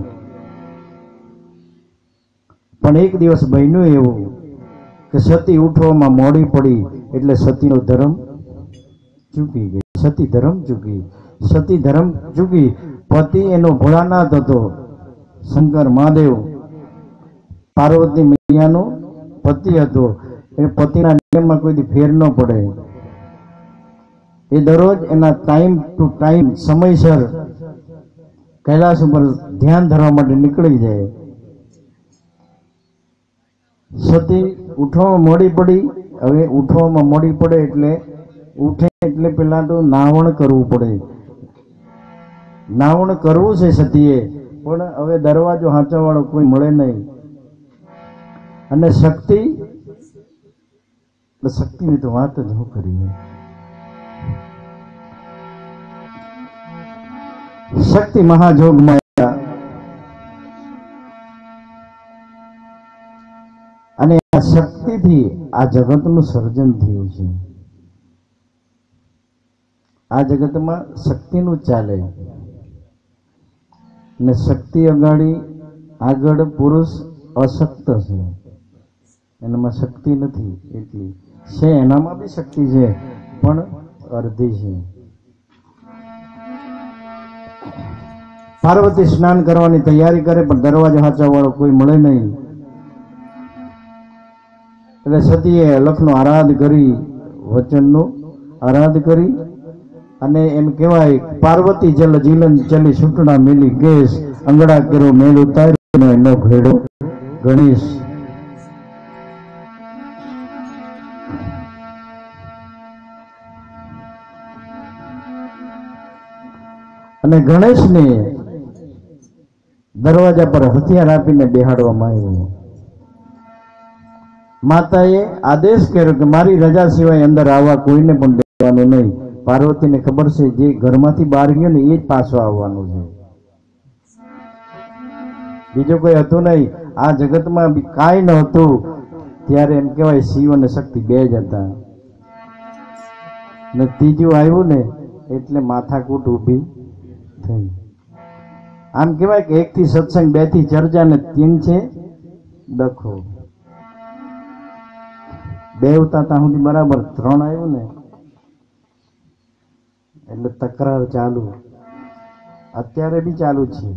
પણ એક દિવસ બન્યું એવું કે સતી ઉઠવામાં મોડી પડી એટલે સતીનો ધર્મ ચૂકી ગઈ. સતી ધર્મ ચૂકી. સતી ધર્મ ચૂકી. પતિ એનો ભોળાનાથ હતો, શંકર મહાદેવ, પાર્વતી મૈયાનો પતિ હતો. એ પતિના નિયમમાં કોઈ ફેર ન પડે. એ દરરોજ એના ટાઈમ ટુ ટાઈમ સમયસર કૈલાસ ઉપર ધ્યાન ધરવા માટે નીકળી જાય. સતી ઉઠવામાં મોડી પડી. હવે ઉઠવામાં મોડી પડે એટલે ઉઠે એટલે પેલા તો નાવણ કરવું પડે. નાવણ કરવું છે સતીએ, પણ હવે દરવાજો હાંચવા વાળો કોઈ મળે નહીં. અને શક્તિની તો વાત જ હું કરી. શક્તિ મહાજોગમાં અને આ શક્તિથી આ જગતનું સર્જન થયું છે. આ જગતમાં શક્તિનું ચાલે ને શક્તિ આગળ પુરુષ અશક્ત છે, એનામાં શક્તિ નથી. એટલી છે, એનામાં બી શક્તિ છે પણ અડધી છે. પાર્વતી સ્નાન કરવાની તૈયારી કરે પણ દરવાજા હાચવા વાળો કોઈ મળે નહીં. એટલે સતીએ લખનો આરાધ કરી, વચનનો આરાધ કરી, અને એમ કહેવાય પાર્વતી જલ જીલન ચલી છૂટણા મેલી કેસ અંગડા કર્યો મેલ ઉતાર્યો એનો ઘેડો ગણેશ. અને ગણેશને દરવાજા પર હથિયાર આપીને બેહાડવામાં આવ્યો. માતાએ આદેશ કર્યો કે મારી રજા સિવાય અંદર આવવા કોઈને પણ દેવાનું નહીં. પાર્વતીને ખબર છે જે ઘરમાંથી બહાર ગયો ને એ જ પાછો આવવાનું છે, બીજો કોઈ હતું નહીં. આ જગતમાં કાંઈ ન હતું ત્યારે એમ કહેવાય શિવ અને શક્તિ બે જ હતા. ને ત્રીજું આવ્યું ને એટલે માથાકૂટ ઊભી થઈ. આમ કહેવાય કે 1 થી સત્સંગ, 2 થી ચર્ચા ને 3 છે ડખો. 2 ઉતા ત્યાં સુધી બરાબર, 3 આવ્યું ને એટલે તકરાર ચાલુ. અત્યારે બી ચાલુ છે,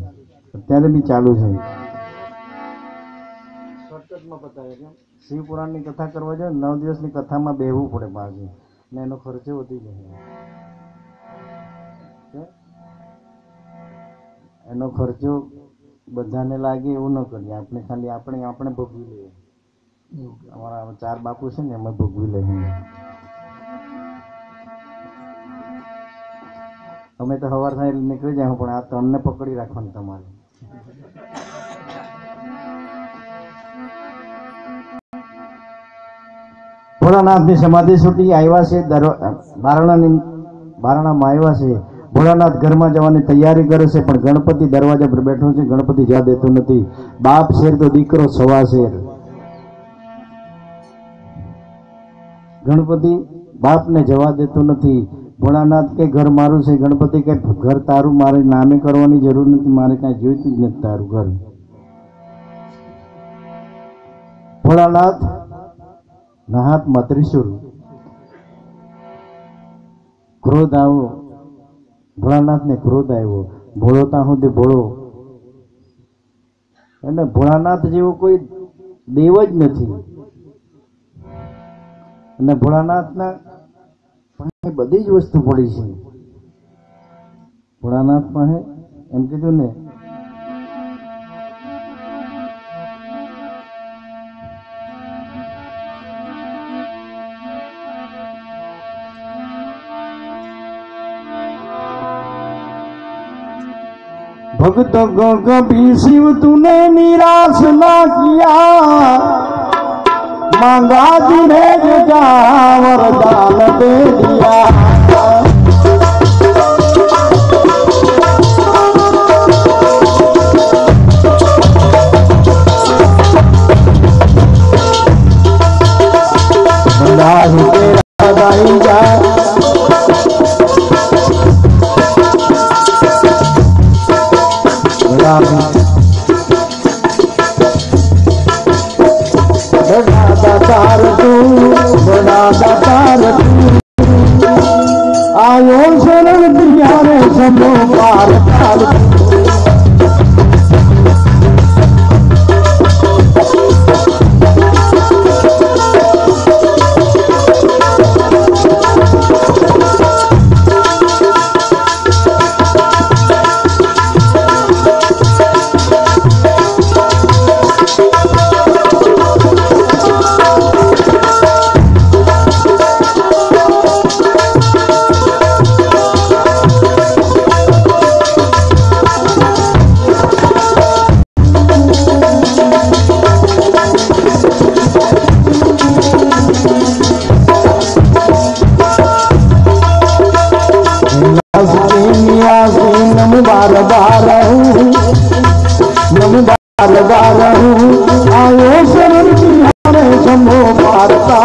શોર્ટકટમાં બતાવે છે. શિવ પુરાણની કથા કરવા જાય 9 દિવસની કથામાં બેહવું પડે પાછું, ને એનો ખર્ચો વધી જાય. એનો ખર્ચો બધાને લાગે એવું ન કરીએ આપણે, ખાલી આપણે ભોગવી લઈએ. અમારા 4 બાપુ છે ને અમે ભોગવી લઈએ. અમે તો સવાર થાય એટલે નીકળી જાય, પણ આ તમને પકડી રાખવાનું તમારે. ભોળાનાથની સમાધિ છૂટી આવ્યા છે, બારણામાં આવ્યા છે. ભોળાનાથ ઘરમાં જવાની તૈયારી કરે છે, પણ ગણપતિ દરવાજા પર બેઠો છે. ગણપતિ જવા દેતો નથી. બાપ શેર તો દીકરો 1.25 શેર. ગણપતિ બાપને જવા દેતો નથી. ભોળાનાથ કે ઘર મારું છે, ગણપતિ કે ઘર તારું, મારે નામે કરવાની જરૂર નથી, મારે કાંઈ જોઈતું જ નથી તારું ઘર. ભોળાનાથ ના હાથમાં ત્રિશુલ. ક્રોધ આવ્યો, ભોળાનાથને ક્રોધ આવ્યો. ભોળો ત્યાં સુધી ભોળો, એટલે ભોળાનાથ જેવો કોઈ દેવ જ નથી. અને ભોળાનાથના પાસે બધી જ વસ્તુ પડી છે. ભોળાનાથ પાસે એમ કીધું ને भक्त को कभी शिव तूने निराश ना किया, मांगा जिन्हें जा वरदान दे दिया। तेरा गाई जाए दातार तू, बड़ा दातार तू, आयो शरण प्यारे सबो पार पार। गा रहूं आयो शरण तुम्हारे शंभो मारता।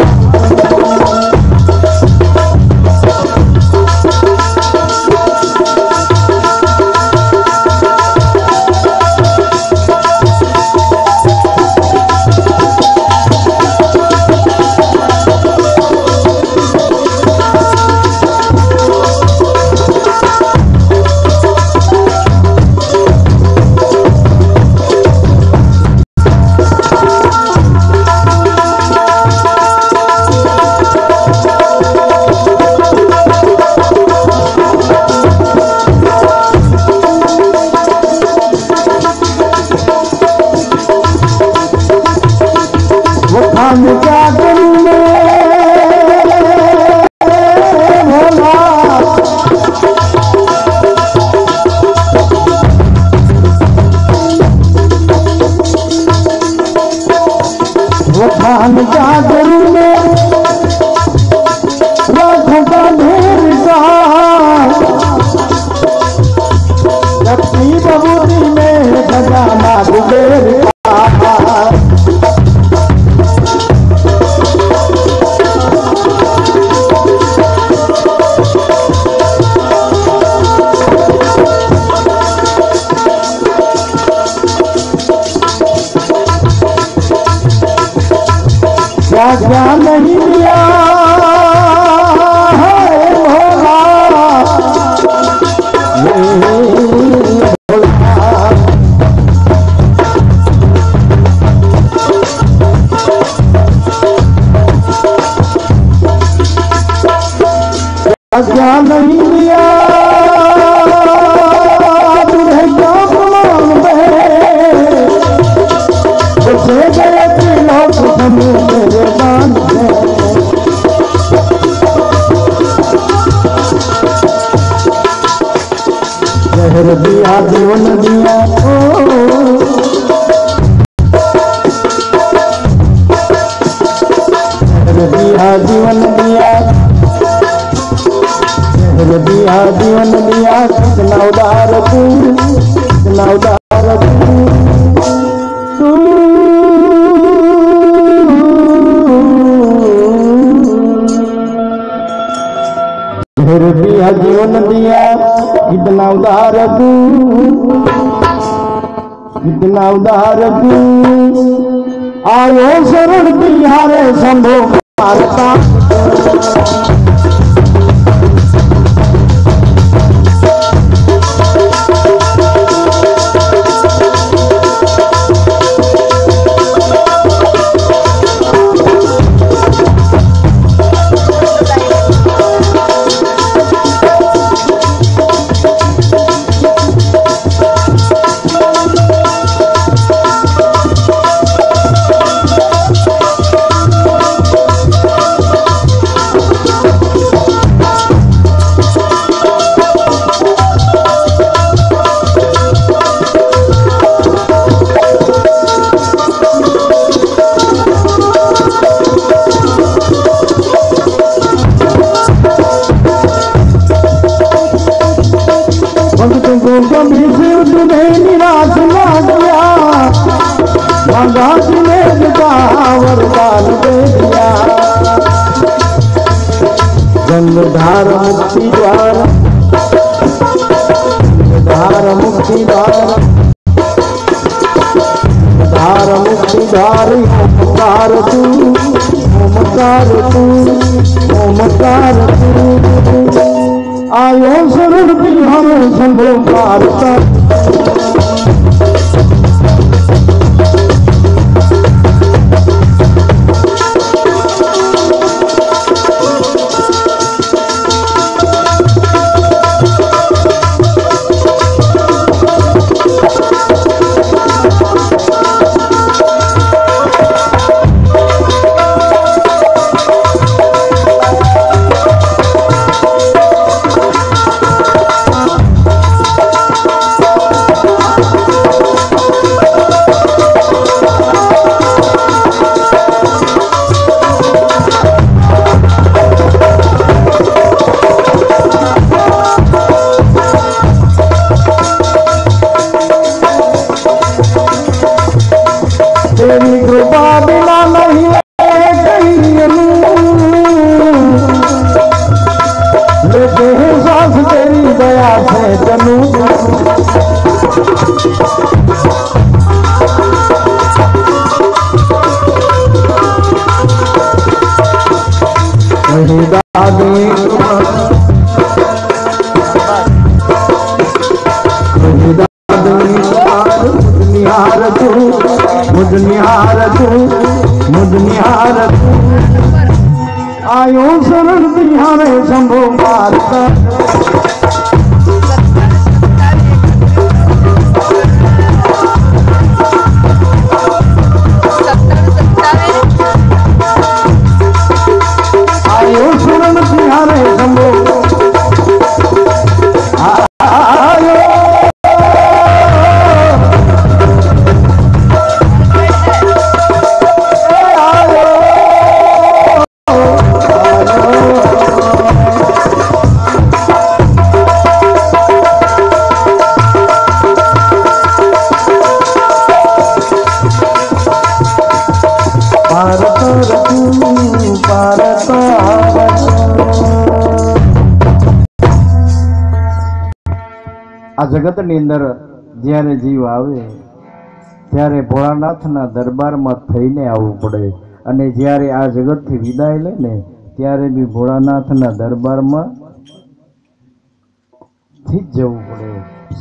क्या नहीं लिया है भोला, क्या नहीं लिया तुझे क्या प्रमाण उसे गए लोग मेरे दान जहर दिया जीवन दिया जहर दिया जीवन दिया जहर दिया जीवन दिया कितना उदार तू कितना उदार तू दिया जीवन दिया कितना उदार तू कितना उदार तू आयो शरण तुम्हारे शंभो मारता। कभी सिर तुम्हें निराश ना किया भगा तुम्हें वरदान दे दिया जन्मधार मुक्ति द्वार धार मुक्ति द्वार धार मुक्ति द्वार ओमकार तू ओमकार तू ओमकार तू आयो शरण तुम्हारे शंभो मारता। सांस तेरी दया से तनु आयो शरण तिहारे शंभो मारता आयो शरण तिहारे शंभो આ જગતની અંદર જ્યારે જીવ આવે ત્યારે ભોળાનાથના દરબારમાં થઈને આવવું પડે અને જ્યારે આ જગતથી વિદાય લે ને ત્યારે બી ભોળાનાથના દરબારમાં થી જ જવું પડે.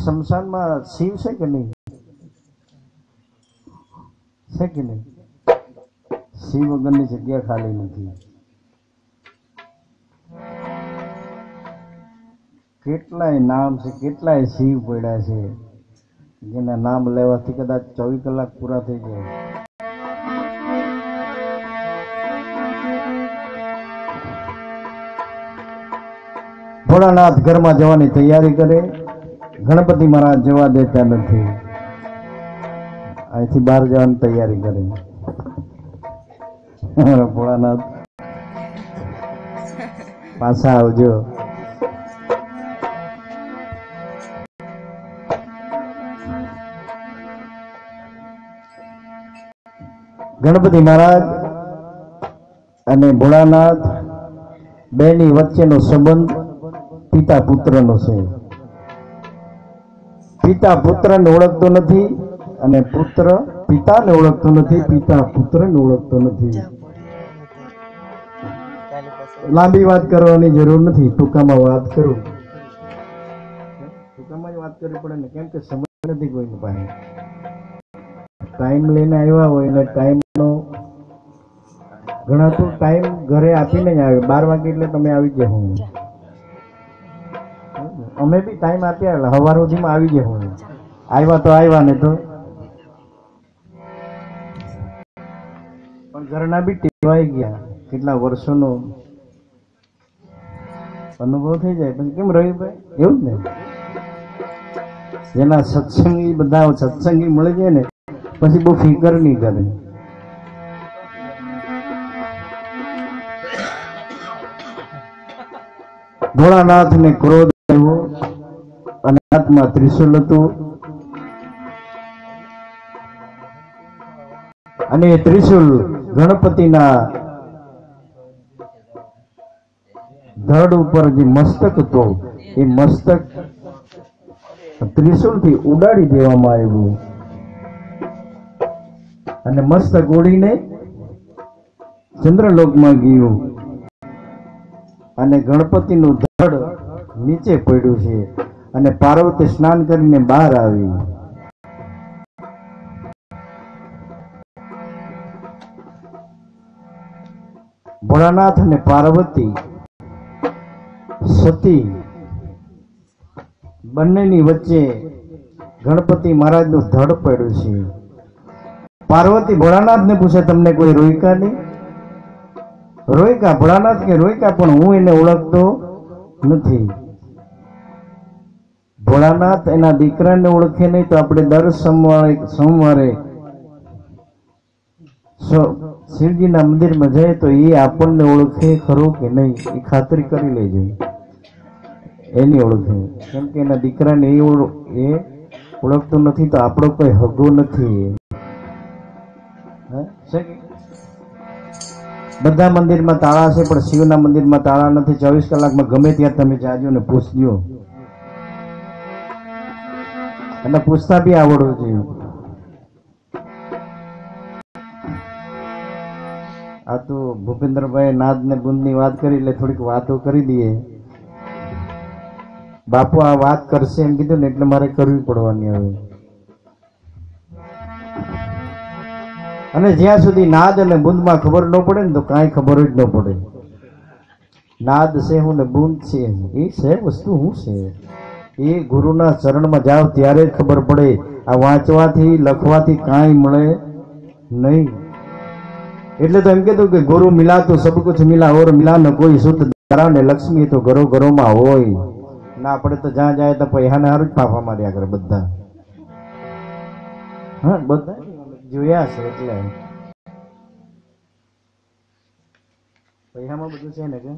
શમશાનમાં શિવ છે કે નહીં? છે કે નહીં? શિવ વગરની જગ્યા ખાલી નથી. કેટલાય નામ છે, કેટલાય શિવ પડ્યા છે જેના નામ લેવાથી કદાચ 24 કલાક પૂરા થઈ જાય. ભોળાનાથ ઘરમાં જવાની તૈયારી કરે, ગણપતિ મહારાજ જવા દેતા નથી, અહીંથી બહાર જવાની તૈયારી કરે. ભોળાનાથ પાછા આવજો. ગણપતિ મહારાજ અને ભોળાનાથ બેની વચ્ચેનો સંબંધ પિતા પુત્રનો છે. પિતા પુત્રને ઓળખતો નથી અને પુત્ર પિતાને ઓળખતો નથી, પિતા પુત્રને ઓળખતો નથી. લાંબી વાત કરવાની જરૂર નથી, ટૂંકામાં વાત કરું. ટૂંકામાં જ વાત કરવી પડે ને, કેમ કે સમય નથી કોઈની પાસે. ટાઈમ લઈને આવ્યા હોય એટલે ટાઈમનો ઘણા તો ટાઈમ ઘરે આપીને જ આવે. 12 વાગે એટલે તમે આવી ગયા હું, અમે બી ટાઈમ આપ્યા એટલે સવાર સુધીમાં આવી ગયા હું. આવ્યા તો આવ્યા ને તો પણ ઘરના બી ટેવાઈ ગયા. કેટલા વર્ષોનો અનુભવ થઈ જાય. પછી કેમ રવિભાઈ એવું જ ને, જેના સત્સંગી બધા સત્સંગી મળી જાય ને પછી બહુ ફિકર નહીં કરે. ભોળાનાથને ક્રોધ આવ્યો અને હાથમાં ત્રિશુલ હતું અને એ ત્રિશુલ ગણપતિના ધડ ઉપર જે મસ્તક હતો એ મસ્તક ત્રિશુલથી ઉડાડી દેવામાં આવ્યું અને મસ્તક ઉડીને ચંદ્રલોકમાં ગયું અને ગણપતિનું ધડ નીચે પડ્યું છે અને પાર્વતી સ્નાન કરીને બહાર આવી. ભોળાનાથ અને પાર્વતી સતી બંનેની વચ્ચે ગણપતિ મહારાજનું ધડ પડ્યું છે. પાર્વતી ભોળાનાથને પૂછે, તમને કોઈ રોયકા નહીં? રોયકા? ભોળાનાથ કે રોયકા, પણ હું એને ઓળખતો નથી. ભોળાનાથ એના દીકરાને ઓળખે નહીં તો આપણે દર સોમવારે શિવજીના મંદિરમાં જાય તો એ આપણને ઓળખે ખરો કે નહીં એ ખાતરી કરી લેજો. એની ઓળખે, કેમ કે એના દીકરાને એ ઓળખતો નથી તો આપણો કોઈ હગો નથી. બધા મંદિરમાં તાળા છે પણ શિવના મંદિરમાં તાળા નથી. 24 કલાકમાં ગમે ત્યાં તમે જાજો ને પૂછજો, અને પૂછતા બી આવડવું જોઈએ. આ તો ભૂપેન્દ્રભાઈ નાદ ને બુંદ ની વાત કરી એટલે થોડીક વાતો કરી દઈએ. બાપુ આ વાત કરશે એમ કીધું ને એટલે મારે કરવી પડવાની હવે. અને જ્યાં સુધી નાદ અને બુંદમાં ખબર ન પડે ને તો કાંઈ ખબર જ ન પડે. નાદ છે હું ને બુંદ છે એ છે વસ્તુ શું છે એ ગુરુના ચરણમાં જાઓ ત્યારે જ ખબર પડે. આ વાંચવાથી લખવાથી કાંઈ મળે નહીં. એટલે તો એમ કીધું કે ગુરુ મિલા તો સબ કુછ મિલા ઓર મિલા ન કોઈ સુત દારા ને લક્ષ્મી તો ઘરો ઘરોમાં હોય. ના આપણે તો જ્યાં જાય તો પૈસાને હારું જ ફાફા માર્યા કરે બધા. હા બધા જોયા છે એટલે પૈસામાં બધું છે ને કે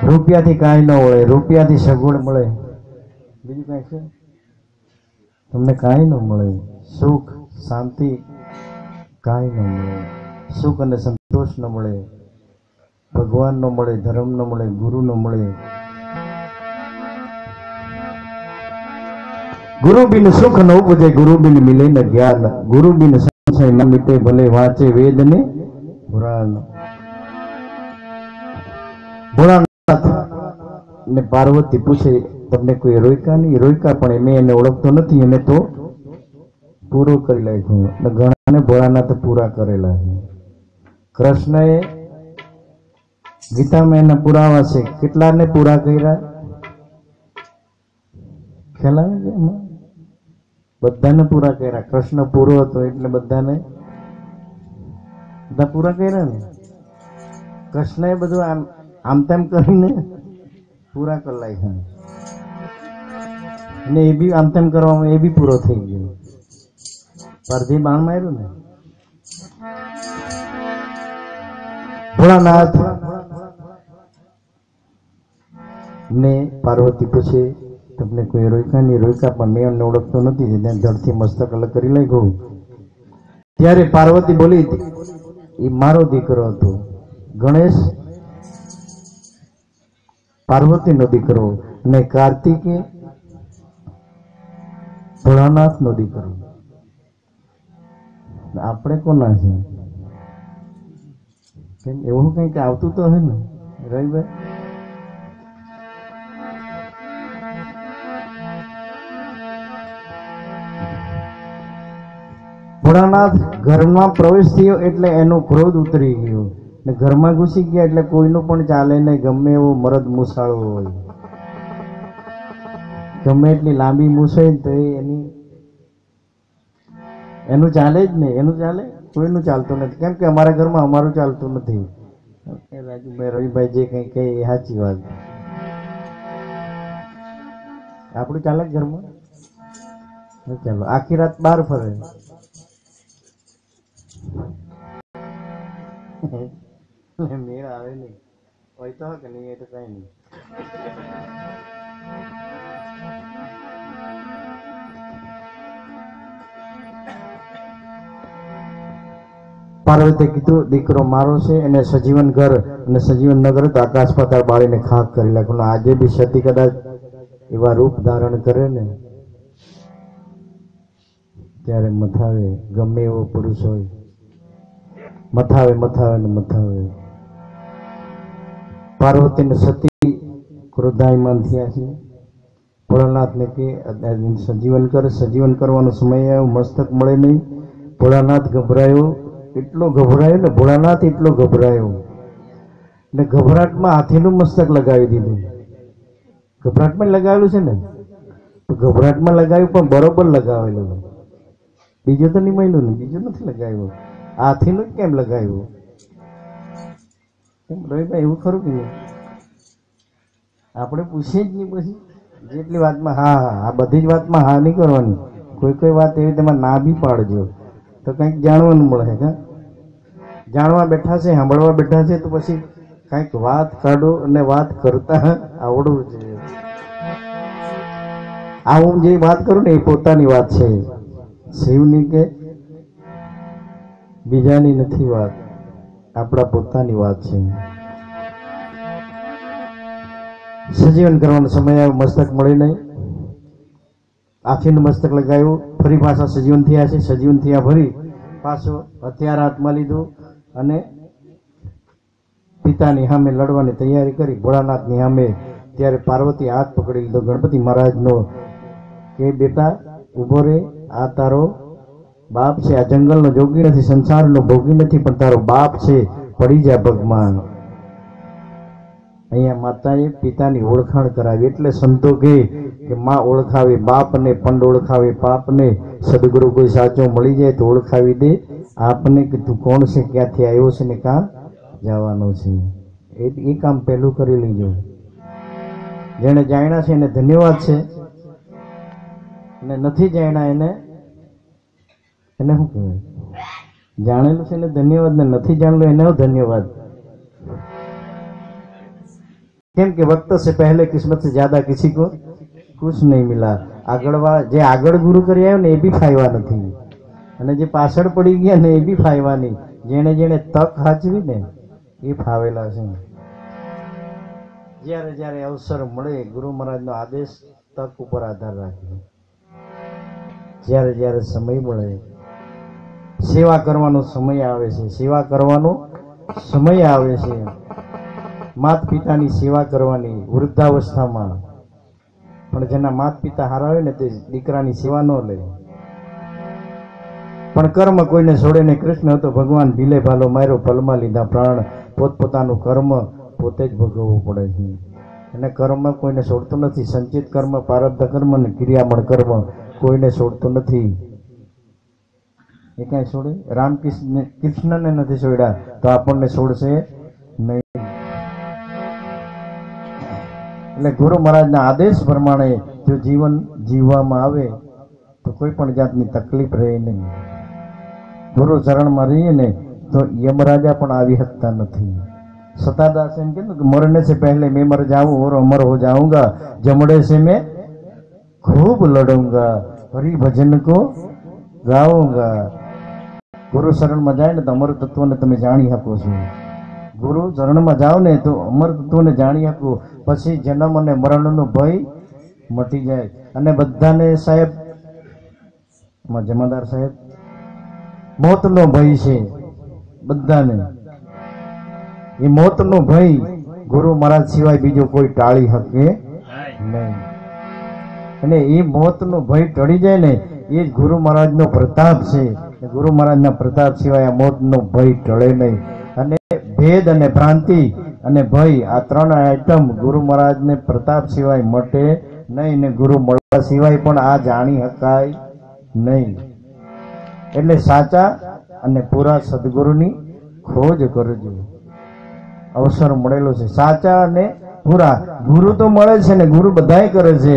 રૂપિયાથી કાંઈ ન મળે, રૂપિયાથી સગવડ મળે, બીજું કાંઈ છે તમને કાંઈ ન મળે. સુખ શાંતિ કાંઈ ન મળે, સુખ અને સંતોષ ન મળે, ભગવાન ન મળે, ધર્મ ન મળે, ગુરુ ન મળે. ગુરુ બિન સુખ ન ઉપજે, ગુરુ બિન મિલે ન જ્ઞાન, ગુરુ બિન સંશય ન મિટે, ભલે વાંચે વેદ ને પુરાણ. ભોળાનાથ ને પાર્વતી પૂછે તમને કોઈ રોયકા નહીં? રોયકા પણ મેં એને ઓળખતો નથી, એને તો પૂરો કરી નાખ્યું. ઘણાને ભોળાનાથ પૂરા કરેલા છે. કૃષ્ણએ ગીતામાં એના પુરાવા છે. કેટલાને પૂરા કર્યા ખ્યાલ આવે છે એમાં? બધાને પૂરા કર્યા. કૃષ્ણ પૂરો હતો એટલે બધાને બધા પૂરા કર્યા ને. કૃષ્ણએ બધું આમ તેમ કરીને પૂરા કરી નાખ્યા, અને એ બી આમ તેમ કરવામાં એ બી પૂરો થઈ ગયો. પરથી બાણ માર્યું ને. ભોળાનાથ ને પાર્વતી પૂછે તમને કોઈ રોયકા નહીં? રોયકા પણ મેં એમને ઓળખતો નથી. ત્યાં ધડથી મસ્તક અલગ કરી લઈ ગયું. ત્યારે પાર્વતી બોલી એ મારો દીકરો હતો. ગણેશ પાર્વતી નો દીકરો ને કાર્તિકે ભોળાનાથ નો દીકરો. આપણે કોના છે? કેમ એવું કઈક આવતું તો હે ને રવિભાઈ? ભોળાનાથ ઘરમાં પ્રવેશ થયો એટલે એનો ક્રોધ ઉતરી ગયો ને ઘરમાં ઘૂસી ગયા એટલે કોઈનું પણ ચાલે નહીં. ગમે એવો મરદ મૂછાળો હોય, ગમે એટલી લાંબી મૂછ હોય તો એનું ચાલે જ નહીં. એનું ચાલે, કોઈનું ચાલતું નથી. કેમ કે અમારા ઘરમાં અમારું ચાલતું નથી. રાજુભાઈ રવિભાઈ જે કઈ કહે એ સાચી વાત. આપણું ચાલે ઘરમાં? ચાલો આખી રાત બહાર ફરે. મેળ આવે નહીં હોય તો કે નહીં એ તો કઈ નહીં. પાર્વતીએ કીધું દીકરો મારો છે, એને સજીવન ઘર અને સજીવન નગર તો આકાશ પાતાળ બાળીને ખાક કરી નાખ્યું. આજે બી સતી કદાચ એવા રૂપ ધારણ કરે ને ત્યારે મથાવે. ગમે એવો પુરુષ હોય મથાવે મથાવે ને મથાવે. પાર્વતીને સતી ક્રોધાયમાન થયા છે. ભોળાનાથને કે સજીવન કર. સજીવન કરવાનો સમય આવ્યો, મસ્તક મળે નહીં. ભોળાનાથ ગભરાયો, એટલો ગભરાયો ને ભોળાનાથ એટલો ગભરાયો ને ગભરાટમાં હાથીનું મસ્તક લગાવી દીધું. ગભરાટમાં લગાવેલું છે ને, તો ગભરાટમાં લગાવ્યું પણ બરોબર લગાવેલું. બીજું તો નહીં મળ્યું ને, બીજું નથી લગાવ્યું. હાથીનું જ કેમ લગાવ્યું? કેમ રવિભાઈ એવું ખરું કે નહીં? આપણે પૂછીએ જ નહીં. પછી જેટલી વાતમાં હા હા, આ બધી જ વાતમાં હા નહીં કરવાની. કોઈ કોઈ વાત એવી તેમાં ના બી પાડજો તો કંઈક જાણવાનું મળે. હા, જાણવા બેઠા છે, સાંભળવા બેઠા છે તો પછી કંઈક વાત કાઢો અને વાત કરતા આવડવું જોઈએ. આ હું જે વાત કરું ને એ પોતાની વાત છે, શિવની કે બીજાની નથી વાત, આપણા પોતાની વાત છે. સજીવન કરવાનો સમય આવ્યો, મસ્તક મળી નહીં, આખીનું મસ્તક લગાવ્યું, ફરી પાછા સજીવન થયા છે. સજીવન થયા ફરી પાછો હથિયાર હાથમાં લીધું અને પિતાની સામે લડવાની તૈયારી કરી. ભોળાનાથની સામે ત્યારે પાર્વતી હાથ પકડી લીધો ગણપતિ મહારાજનો કે બેટા ઉભો રે, આ તારો બાપ છે, આ જંગલનો જોગી નથી, સંસારનો ભોગી નથી, પણ તારો બાપ છે, પડી જા ભગવાન. અહીંયા માતાએ પિતાની ઓળખાણ કરાવી. એટલે સંતો કહે કે માં ઓળખાવે બાપને, પંડ ઓળખાવે પાપને, સદગુરુ કોઈ સાચો મળી જાય તો ઓળખાવી દે આપને કે તું કોણ છે, ક્યાંથી આવ્યો છે ને કાં જવાનો છે. એ કામ પહેલું કરી લેજો. જેને જાણ્યા છે એને ધન્યવાદ છે, અને નથી જાણ્યા એને શું કહેવાય? જાણેલું છે એને ધન્યવાદ, ને નથી જાણેલું એને ધન્યવાદ. કેમ કે वक्त से पहले किस्मत से ज्यादा किसी को कुछ नहीं मिला. જે આગળ ગુરુ કરી આવ્યો ને એ બી ફાયવા નથી, અને જે પાછળ પડી ગયા ને એ બી ફાયવા નહીં. જેણે જેણે તક હાચવી ને એ ફાવેલા છે. જ્યારે જ્યારે અવસર મળે ગુરુ મહારાજનો આદેશ તક ઉપર આધાર રાખે. જ્યારે જ્યારે સમય મળે સેવા કરવાનો સમય આવે છે, સેવા કરવાનો સમય આવે છે. માત પિતાની સેવા કરવાની વૃદ્ધાવસ્થામાં, પણ જેના માત પિતા હારા હોય ને તે દીકરાની સેવા ન લે. પણ કર્મ કોઈને છોડે ને. કૃષ્ણ હતો ભગવાન, ભીલે ભાલો માર્યો, પલમાં લીધા પ્રાણ. પોતપોતાનું કર્મ પોતે જ ભોગવવું પડે છે, અને કર્મ કોઈને છોડતું નથી. સંચિત કર્મ, પ્રારબ્ધ કર્મ ને ક્રિયામણ કર્મ કોઈને છોડતું નથી. એ કાંઈ છોડે? કૃષ્ણને નથી છોડ્યા તો આપણને છોડશે નહીં. એટલે ગુરુ મહારાજના આદેશ પ્રમાણે જો જીવન જીવવામાં આવે તો કોઈ પણ જાતની તકલીફ રહે નહીં. ગુરુ ચરણમાં રહીએ ને તો યમરાજા પણ આવી શકતા નથી. સતાદાસ એમ કીધું કે મરને से पहले मैं मर जाऊं और अमर हो जाऊंगा, जमड़े से मैं खूब लड़ूंगा, हरि भजन को गाऊंगा. ગુરુ શરણમાં જાય ને તો અમર તત્વને તમે જાણી શકો છો. ગુરુ ચરણમાં જાઓ ને તો અમર તત્વને જાણી શકો. પછી જન્મ અને મરણનો ભય મટી જાય. અને બધાને સાહેબ, જમાદાર સાહેબ, મોતનો ભય છે બધાને. એ મોતનો ભય ગુરુ મહારાજ સિવાય બીજો કોઈ ટાળી શકે નહીં. અને એ મોતનો ભય ટળી જાય ને એ જ ગુરુ મહારાજનો પ્રતાપ છે. ગુરુ મહારાજના પ્રતાપ સિવાય આ મોતનો ભય ટળે નહીં. અને ભેદ અને ભ્રાંતિ અને ભય આ ત્રણ આઈટમ ગુરુ મહારાજને પ્રતાપ સિવાય મટે નહીં, ને ગુરુ મળવા સિવાય પણ આ જાણી શકાય નહીં. એટલે સાચા અને પૂરા સદગુરુની ખોજ કરજો. અવસર મળેલો છે સાચા અને પૂરા. ગુરુ તો મળે છે ને, ગુરુ બધાય કરે છે.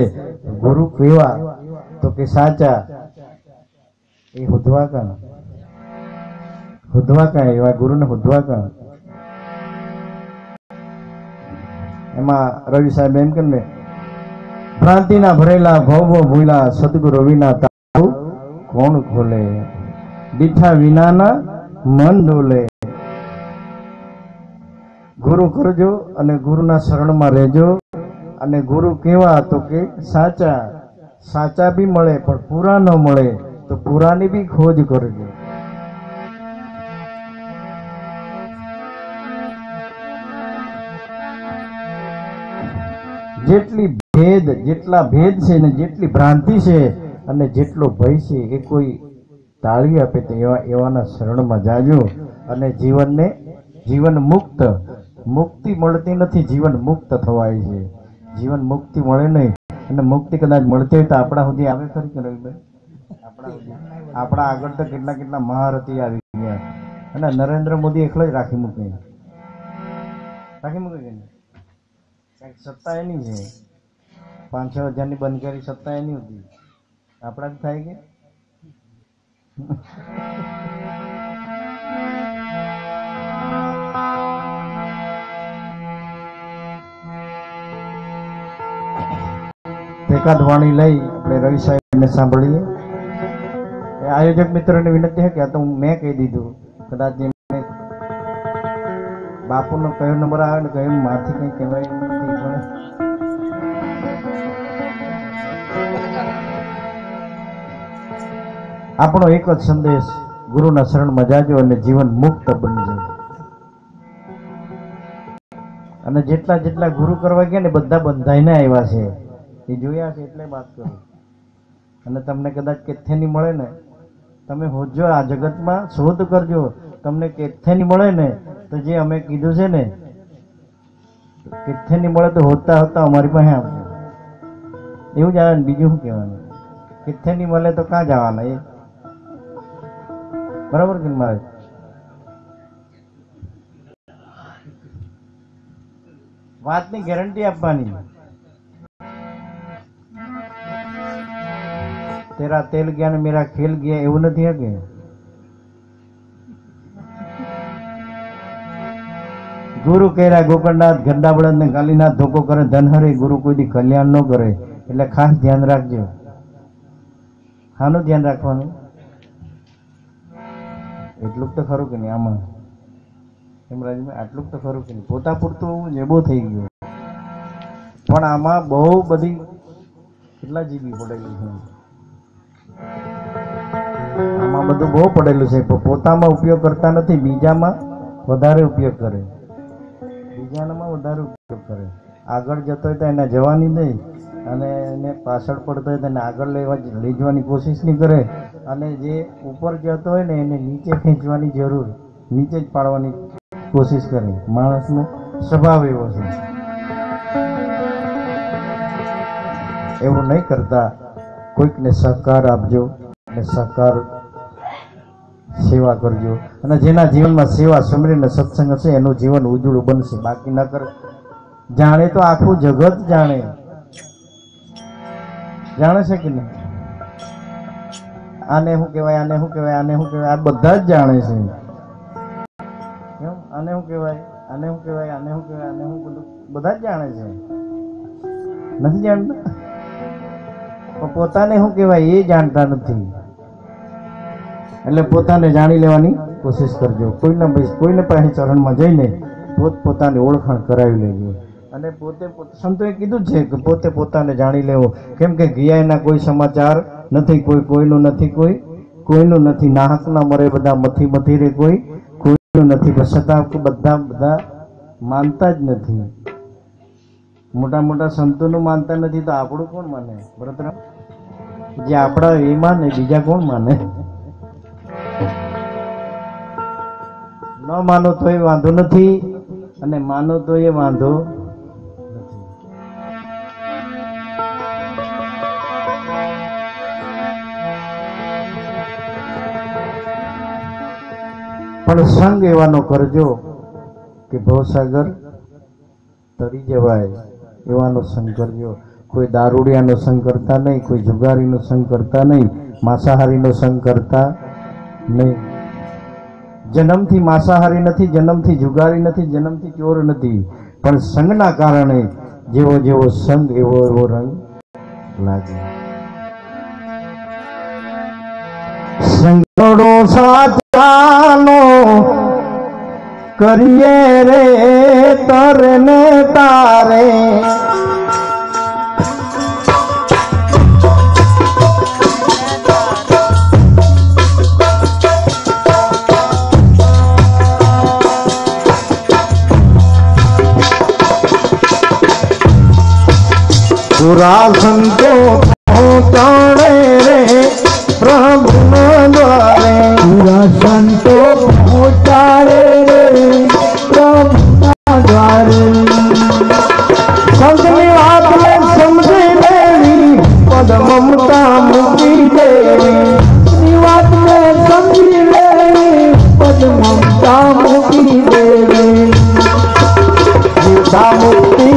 ગુરુ કેવા? તો કે સાચા. એ હુધવા કા એવા ગુરુને હુધવા કા. એમાં રવિ સાહેબ એમ કે ને, ભ્રાંતિના ભરેલા ભવ ભૂલા, સદગુરુ વિના તાળું કોણ ખોલે, દીઠા વિનાના મન ડોલે. ગુરુ કરજો અને ગુરુના શરણમાં રહેજો. અને ગુરુ કેવા? તો કે સાચા. સાચા બી મળે પણ પૂરા ન મળે તો પૂરાની બી ખોજ કરજો. જેટલા ભેદ છે ને જેટલી ભ્રાંતિ છે અને જેટલો ભય છે એ કોઈ તાળી આપે તો એવાના શરણમાં જાજો. અને જીવન મુક્તિ મળતી નથી, જીવન મુક્ત થવાય છે. જીવન મુક્તિ મળે નહીં. અને મુક્તિ કદાચ મળતી હોય તો આપણા સુધી આવે ખરી કે નહીં? આપણા આગળ તો કેટલા મહારથી આવી ગયા. અને નરેન્દ્ર મોદી એકલો જ રાખી મૂકે કે સત્તા એની છે. 5-6 હજારની બંધ કરી સત્તા એની હતી. આપણા જ થાય કે એકાદ વાણી લઈ આપણે રવિ સાહેબને સાંભળીએ. આયોજક મિત્રોને વિનંતી છે કે આ તો મેં કહી દીધું, કદાચ એમને બાપુનો કયો નંબર આવે ને કયો માથી કંઈ કહેવાય નથી, પણ આપણો એક જ સંદેશ, ગુરુના શરણમાં જાજો અને જીવન મુક્ત બની જાય. અને જેટલા જેટલા ગુરુ કરવા ગયા ને બધા બંધાઈને આવ્યા છે, એ જોયા છે એટલે વાત કરું. અને તમને કદાચ કેથેની મળે ને, તમે હોજો આ જગતમાં શોધ કરજો, તમને કેથેની મળે ને તો જે અમે કીધું છે ને, કેથેની મળે તો હોતા હોતા અમારી પાસે આવજો, એવું જ આવે ને. બીજું શું કહેવાનું? કેથેની મળે તો ક્યાં જવાના? એ બરાબર કે મારે વાતની ગેરંટી આપવાની. તેરા તેલ ગયા ને મેરા ખેલ ગયા એવું નથી કે ગુરુ કહેરા ગોકર્ણનાથ ગંડાબળદ ને કાલીનાથ ધોકો કરે ધનહરે, ગુરુ કોઈ દી કલ્યાણ ન કરે. એટલે ખાસ ધ્યાન રાખજો. હાનું ધ્યાન રાખવાનું? એટલું તો ખરું કે નહીં આમાં? એમ રાજભાઈ આટલું તો ખરું કે નહીં? પોતા પૂરતું જેબો થઈ ગયો, પણ આમાં બહુ બધી કેટલા જીબી પડેલું છે. આમાં બધું બહુ પડેલું છે, પણ પોતામાં ઉપયોગ કરતા નથી, બીજામાં વધારે ઉપયોગ કરે, બીજાનામાં વધારે ઉપયોગ કરે. આગળ જતો હોય તો એને જવાની નહીં, અને એને પાછળ પડતો હોય તો એને આગળ લઈ જવાની કોશિશ નહીં કરે, અને જે ઉપર જતો હોય ને એને નીચે ખેંચવાની જરૂર, નીચે જ પાડવાની કોશિશ કરે. માણસનો સ્વભાવ એવો છે. એવું નહીં કરતા. કોઈકને સહકાર આપજો અને સહકાર સેવા કરજો, અને જેના જીવનમાં સેવા સુમરી ને સત્સંગ હશે એનું જીવન ઉજળું બનશે. બાકી ન કર જાણે તો આખું જગત જાણે છે કે નહીં? આને શું કહેવાય, આને શું કહેવાય, આને શું કહેવાય, આ બધા જ જાણે છે. આને શું કહેવાય, આને શું કહેવાય, આને શું કહેવાય, આને શું, બધું બધા જ જાણે છે. નથી જાણતા? પણ પોતાને શું કહેવાય એ જાણતા નથી. એટલે પોતાને જાણી લેવાની કોશિશ કરજો. કોઈને પાસે ચરણમાં જઈને પોતાની ઓળખાણ કરાવી લેજો. અને પોતે સંતોએ કીધું છે કે પોતે પોતાને જાણી લેવો. કેમ કે ગિયાના કોઈ સમાચાર નથી, કોઈનું નથી, કોઈનું નથી. નાહકના મરે બધા મથી રે, કોઈનું નથી. પણ છતાં બધા માનતા જ નથી. મોટા મોટા સંતોનું માનતા નથી તો આપણું કોણ માને? બરાબર, જે આપણા એ માને, બીજા કોણ માને? ન માનો તો એ વાંધો નથી, અને માનો તો એ વાંધો નથી. પણ સંગ એવાનો કરજો કે ભવસાગર તરી જવાય, એવાનો સંગ કરજો. કોઈ દારૂડિયાનો સંગ કરતા નહીં, કોઈ જુગારીનો સંગ કરતા નહીં, માંસાહારીનો સંગ કરતા નહીં. જન્મથી માંસાહારી નથી, જન્મથી જુગારી નથી, જન્મથી ચોર નથી, પણ સંગના કારણે જેવો જેવો સંગ એવો એવો રંગ લાગે. સંગડો સાચાનો કરીએ રે તરને તારે, પૂરા સંતો પહોંચાડે રે પ્રભુના દ્વારે, પૂરા સંતો પહોંચાડે રે પ્રભુના દ્વારે. સંતની વાતને સમજી લેવી, પદ મમતા મૂકી દેવી. વાતને સમજી લેવી, પદ મમતા મૂકી દેવી. જીવતા મુક્તિ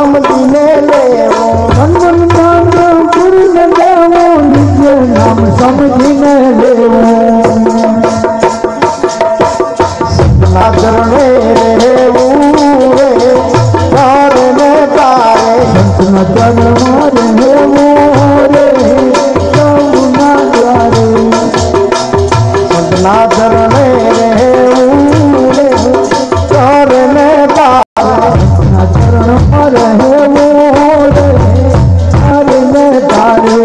समझीने लेवो बंधन मांग पूर्ण देवो निज नाम समझीने लेवो सतना चरणे रेवू रे तारे ने तारे संतना चरण रेवो रे प्रभुना द्वारे सतना चरणे रेवू रे तारे ने तारे संतना चरण रेवो रे तारे ने तारे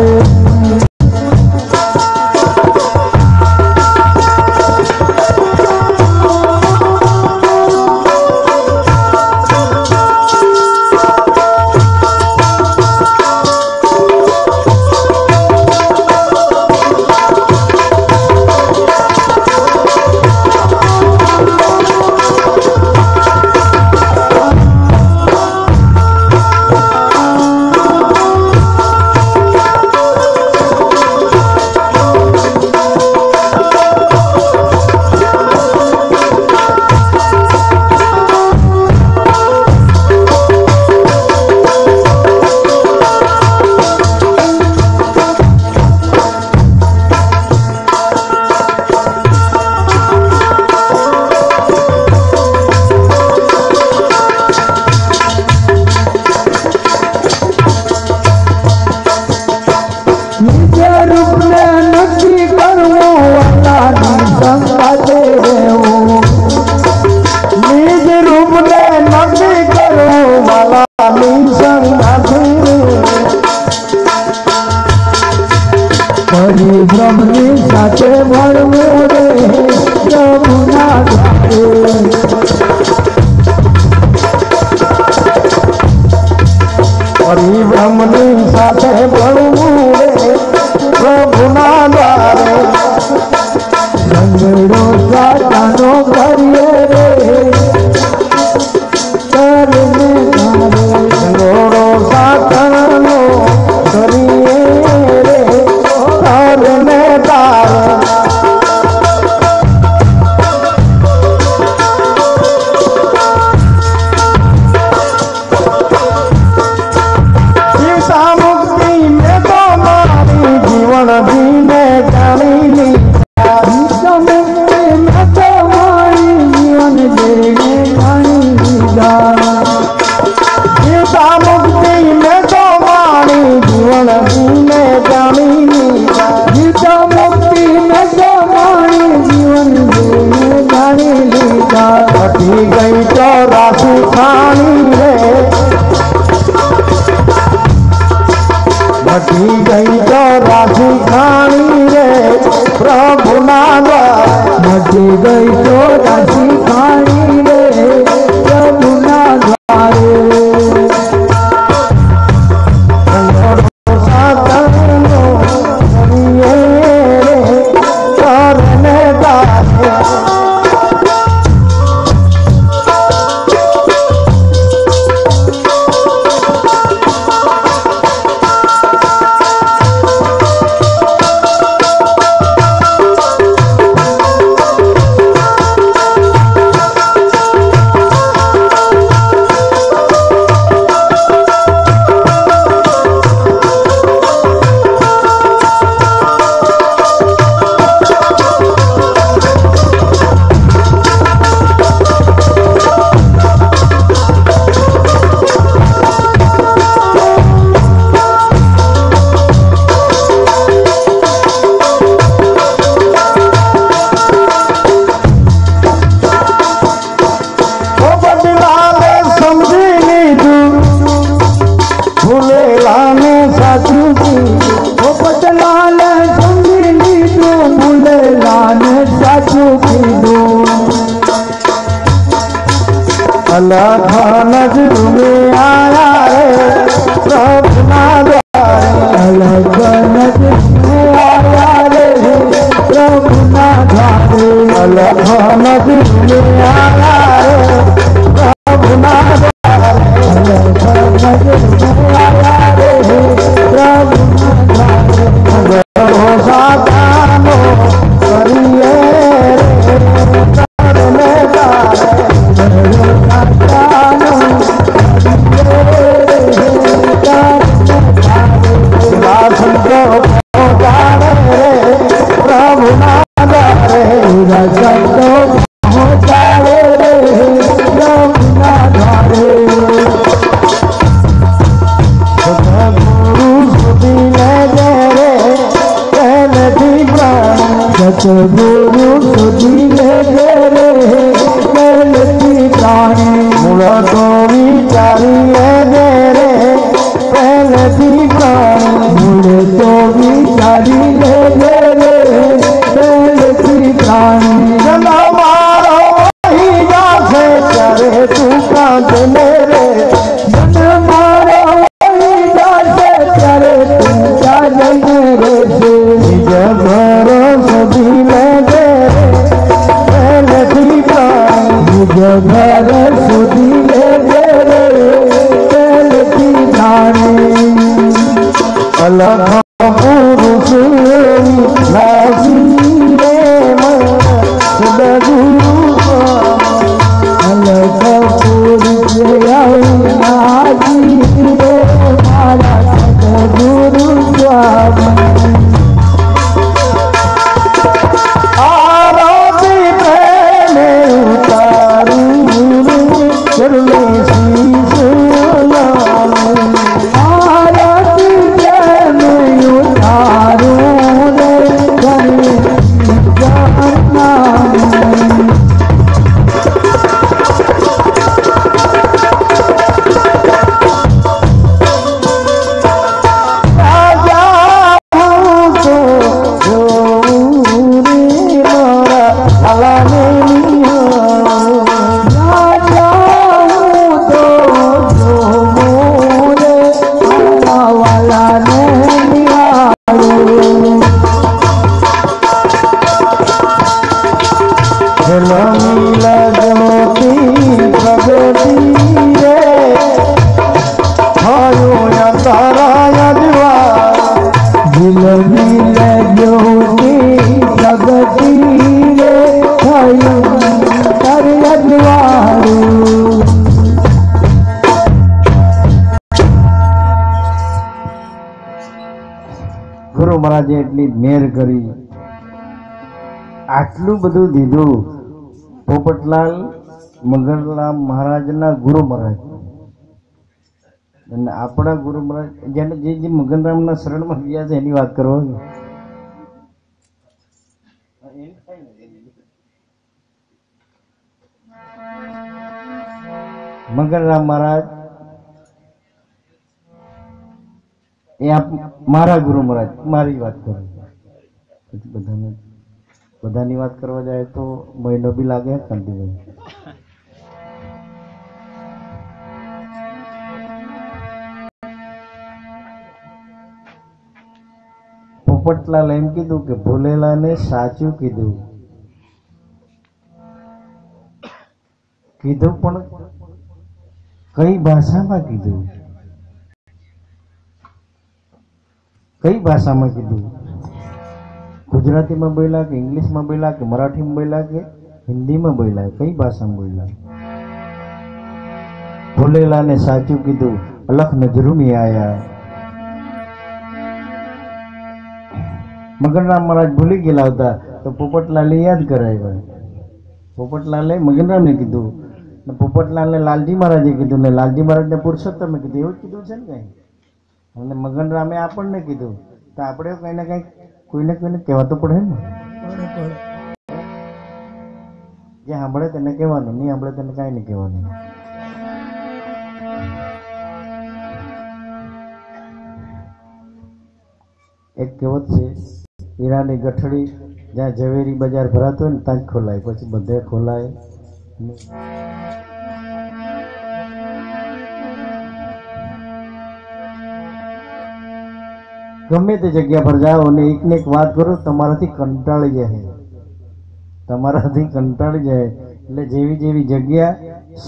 परिभ्रमनी साथे भरवो रे प्रभुना द्वारे परिभ्रमनी साथे भरवो रे प्रभुना द्वारे संगड़ो सातानो करिए रे करने तारे संगड़ो सातानो करिए रे करने तारे सीता मुक्ति में तो मारी जीवन भी में जानी ली जीवन देने पानी दीदा सीता मुक्ति में तो मारी जीवन भी में जानी ली गीता मुक्ति में समाई जीवन देने जाने लीदा हटी गई तो राशि खानी रे हटी गई तो राशि खानी रे प्रभु नागा मची गई तो राशि खानी रे प्रभु ना द्वारे सातनो करिए रे करने दारे अलग नजर में आया रे प्रभु ना द्वारे अलग नजर में आया रे प्रभु ना द्वारे अलग नजर में आया रे प्रभु ना द्वारे अलग नजर में आया रे प्रभु ना द्वारे सातानो करिए रे करने दारे सातानो સદગુરુ સુધી લે રે પહેલેથી પ્રાણી મૂળ તો વિચારી લે રે પહેલેથી પ્રાણી મૂળ તો વિચારી લે રે પહેલેથી પ્રાણી જન્મ મારો વહી જાશે ત્યારે તું કાંધને રે જન્મ મારો વહી જાશે ત્યારે તું કાંધને રહેશે નિજ ઘર સુધી લે રે પહેલેથી પ્રાણી નિજ ઘર સુધી લે રે પહેલેથી પ્રાણી અલખ પુરુષ લાગી રે સદગુરુ અલગ પુરુષ નાજી રે મારા સદગુરુ સ્વામી આરતી પ્રેમે ઉતારું કરલે શીશ લાવું આરતી પ્રેમ ઉતારું રે ઘરે જન્નામ રાજા હું તો જોઉં રે મારા લાલાને નિહાળું. રાજા હું તો જોઉં રે મારા વાલાને નિહાળું જલમીલા જ્યોતિ પ્રગતિ રે થયો તારા યજવા દિલની જ્યોતિ પ્રગતિ રે થયું તરજવાળું ગુરુ મહારાજે એટલી મેર કરી, આટલું બધું દીધું પોપટલાલ મગરલાલ મહારાજના ગુરુ મહારાજ અને આપણા ગુરુ મહારાજ જેને જે મગનરામના શરણમાં ગયા છે એની વાત કરો. મગનરામ મહારાજ એ મારા ગુરુ મહારાજ, મારી વાત કરું. પછી બધાની વાત કરવા જાય તો મહિનો બી લાગે. કંટીભાઈ પોપટલાલ એમ કીધું કે ભોલેલાને સાચું કીધું પણ કઈ ભાષામાં કીધું? કઈ ભાષામાં કીધું? ગુજરાતીમાં બોલ્યા કે ઇંગ્લિશમાં બોલ્યા કે મરાઠીમાં બોલ્યા કે હિન્દીમાં બોલ્યા? કઈ ભાષામાં બોલ્યા? ભોલેલાને સાચું કીધું. અલખ નજરૂમી આયા. મગનરામ મહારાજ ભૂલી ગયેલા હતા તો પોપટલાલે યાદ કરાવ્યા. પોપટલાલે મગનરામને કીધું ને પોપટલાલને લાલજી મહારાજે કીધું ને લાલજી મહારાજને પુરુષોત્તમે કીધું. એવું જ કીધું છે ને કઈ. અને મગનરામે આપણને કીધું તો આપણે કઈ ને કઈ કોઈને કહેવા તો પડે ને. જે સાંભળે તેને કહેવાનું, નહીં સાંભળે તેને કાંઈ નહીં કહેવાનું. એક કહેવત છે, હીરાની ગઠડી જ્યાં ઝવેરી બજાર ભરાતો હોય ને ત્યાં જ ખોલાય, પછી બધે ખોલાય નહીં. ગમે તે જગ્યા પર જાઓ અને એકને એક વાત કરો તમારાથી કંટાળી જાય. એટલે જેવી જેવી જગ્યા,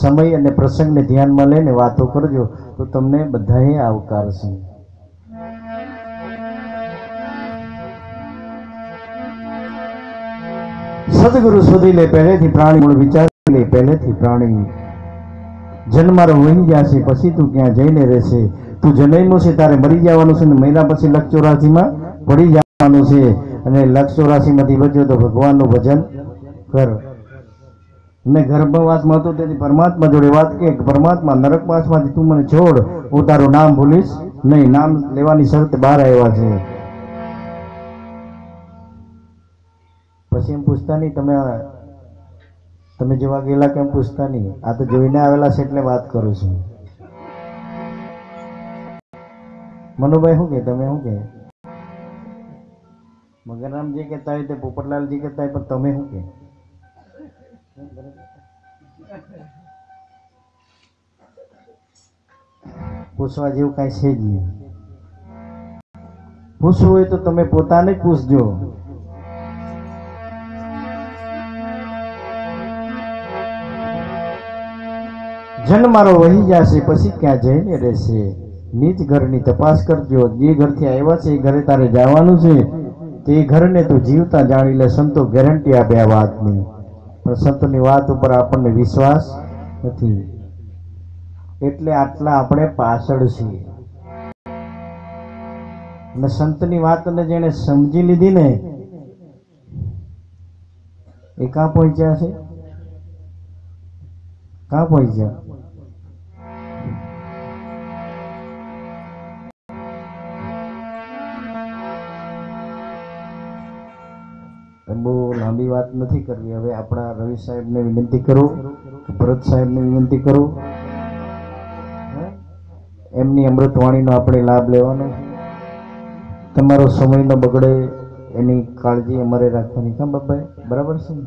સમય અને પ્રસંગને ધ્યાનમાં લઈને વાતો કરજો તો તમને બધાએ આવકારશે. સદગુરુ શોધી લે પહેલેથી પ્રાણી, મૂળ વિચારી લે પહેલેથી પ્રાણી. જન્મારો વહી જશે પછી તું ક્યાં જઈને રહેશે. તું જન્મ્યો છે તારે મરી જવાનું છે, ને મહિના પછી લખ 84માં પડી જવાનું છે. અને લખ 84માંથી બચ્યો તો ભગવાનનું ભજન કર. ને ગર્ભવાસમાં હતો તેથી પરમાત્મા જોડે વાત કે પરમાત્મા નરકવાસમાંથી તું મને છોડ, હું તારું નામ ભૂલીશ નહીં. નામ લેવાની શરત બહાર આવ્યા છે. પછી એમ પૂછતા નહીં તમે જેવા ગયેલા કેમ પૂછતા નહીં. આ તો જોઈને આવેલા છે એટલે વાત કરું છું. મનુભાઈ શું કે તમે શું કે મગનરામજી કહેતા હોય તે પોપટલાલજી કહેતા હોય, પણ તમે શું કે પૂછવા જેવું કાંઈ છે જ નહીં. પૂછવું હોય તો તમે પોતાને જ પૂછજો. જન મારો વહી જશે પછી ક્યાં જઈને રહેશે. નીચ ઘરની તપાસ કરજો. જે ઘરથી આવ્યા છે એ ઘરે તારે જવાનું છે. તે ઘરને તું જીવતા જાણી લે. સંતો ગેરંટી આપે આ વાતની, પણ સંતોની વાત ઉપર આપણને વિશ્વાસ નથી એટલે આટલા આપણે પાછળ છીએ. અને સંતની વાતને જેને સમજી લીધી ને એ કાં પહોંચ્યા છે? કાં પહોંચ્યા? બહુ લાંબી વાત નથી કરવી. હવે આપણા રવિ સાહેબને વિનંતી કરું, ભરત સાહેબને વિનંતી કરું, એમની અમૃતવાણીનો આપણે લાભ લેવાનો. તમારો સમય ન બગડે એની કાળજી અમારે રાખવાની. કામ બાબાઈ બરાબર છે ને?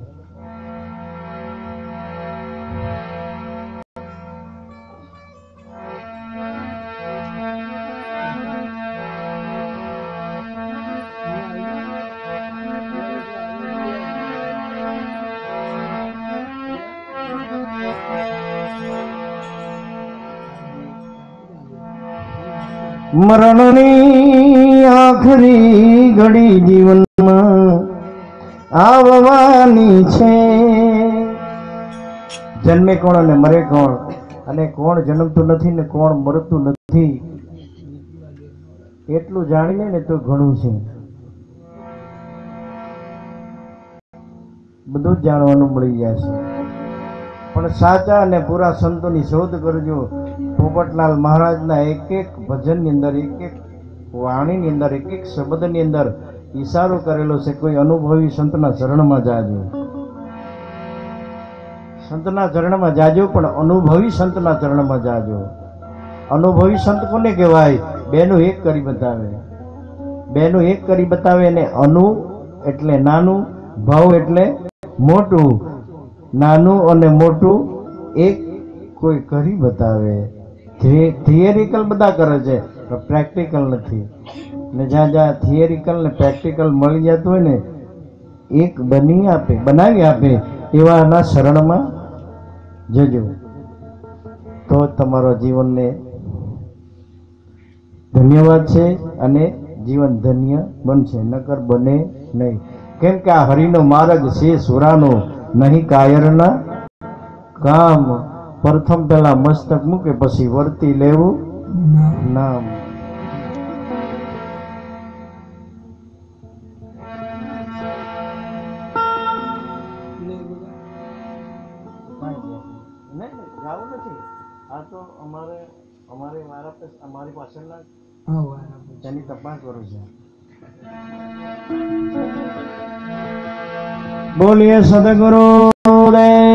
મરણની આખરી ઘડી જીવનમાં આવવાની છે. જન્મે કોણ અને મરે કોણ, અને કોણ જન્મતું નથી ને કોણ મરતું નથી, એટલું જાણીને ને તો ઘણું છે. બધું જ જાણવાનું મળી જશે. પણ સાચા અને પૂરા સંતોની શોધ કરજો. પોપટલાલ મહારાજના એક એક ભજનની અંદર, એક એક વાણીની અંદર, એક એક શબ્દની અંદર ઈશારો કરેલો છે. કોઈ અનુભવી સંતના ચરણમાં જાજો, સંતના ચરણમાં જાજો, પણ અનુભવી સંતના ચરણમાં જાજો. અનુભવી સંત કોને કહેવાય? બેનું એક કરી બતાવે. બેનું એક કરી બતાવે. અને અનુ એટલે નાનું, ભાવ એટલે મોટું. નાનું અને મોટું એક કોઈ કરી બતાવે. થિયરિકલ બધા કરે છે, પણ પ્રેક્ટિકલ નથી. ને જ્યાં જ્યાં થિયરિકલ ને પ્રેક્ટિકલ મળી જતું હોય ને, એક બનાવી આપે એવાના શરણમાં જજો, તો તમારો જીવનને ધન્યવાદ છે અને જીવન ધન્ય બનશે, નકર બને નહીં. કેમ કે આ હરિનો માર્ગ છે સુરાનો, નહીં કાયરના કામ. પ્રથમ પેલા મસ્તક મૂકે પછી વર્તી લેવું નામ. ગાવું નથી. આ તો અમારે અમારી પાછળના તેની તપાસ કરું છું. બોલીએ સદગુરુ દેવ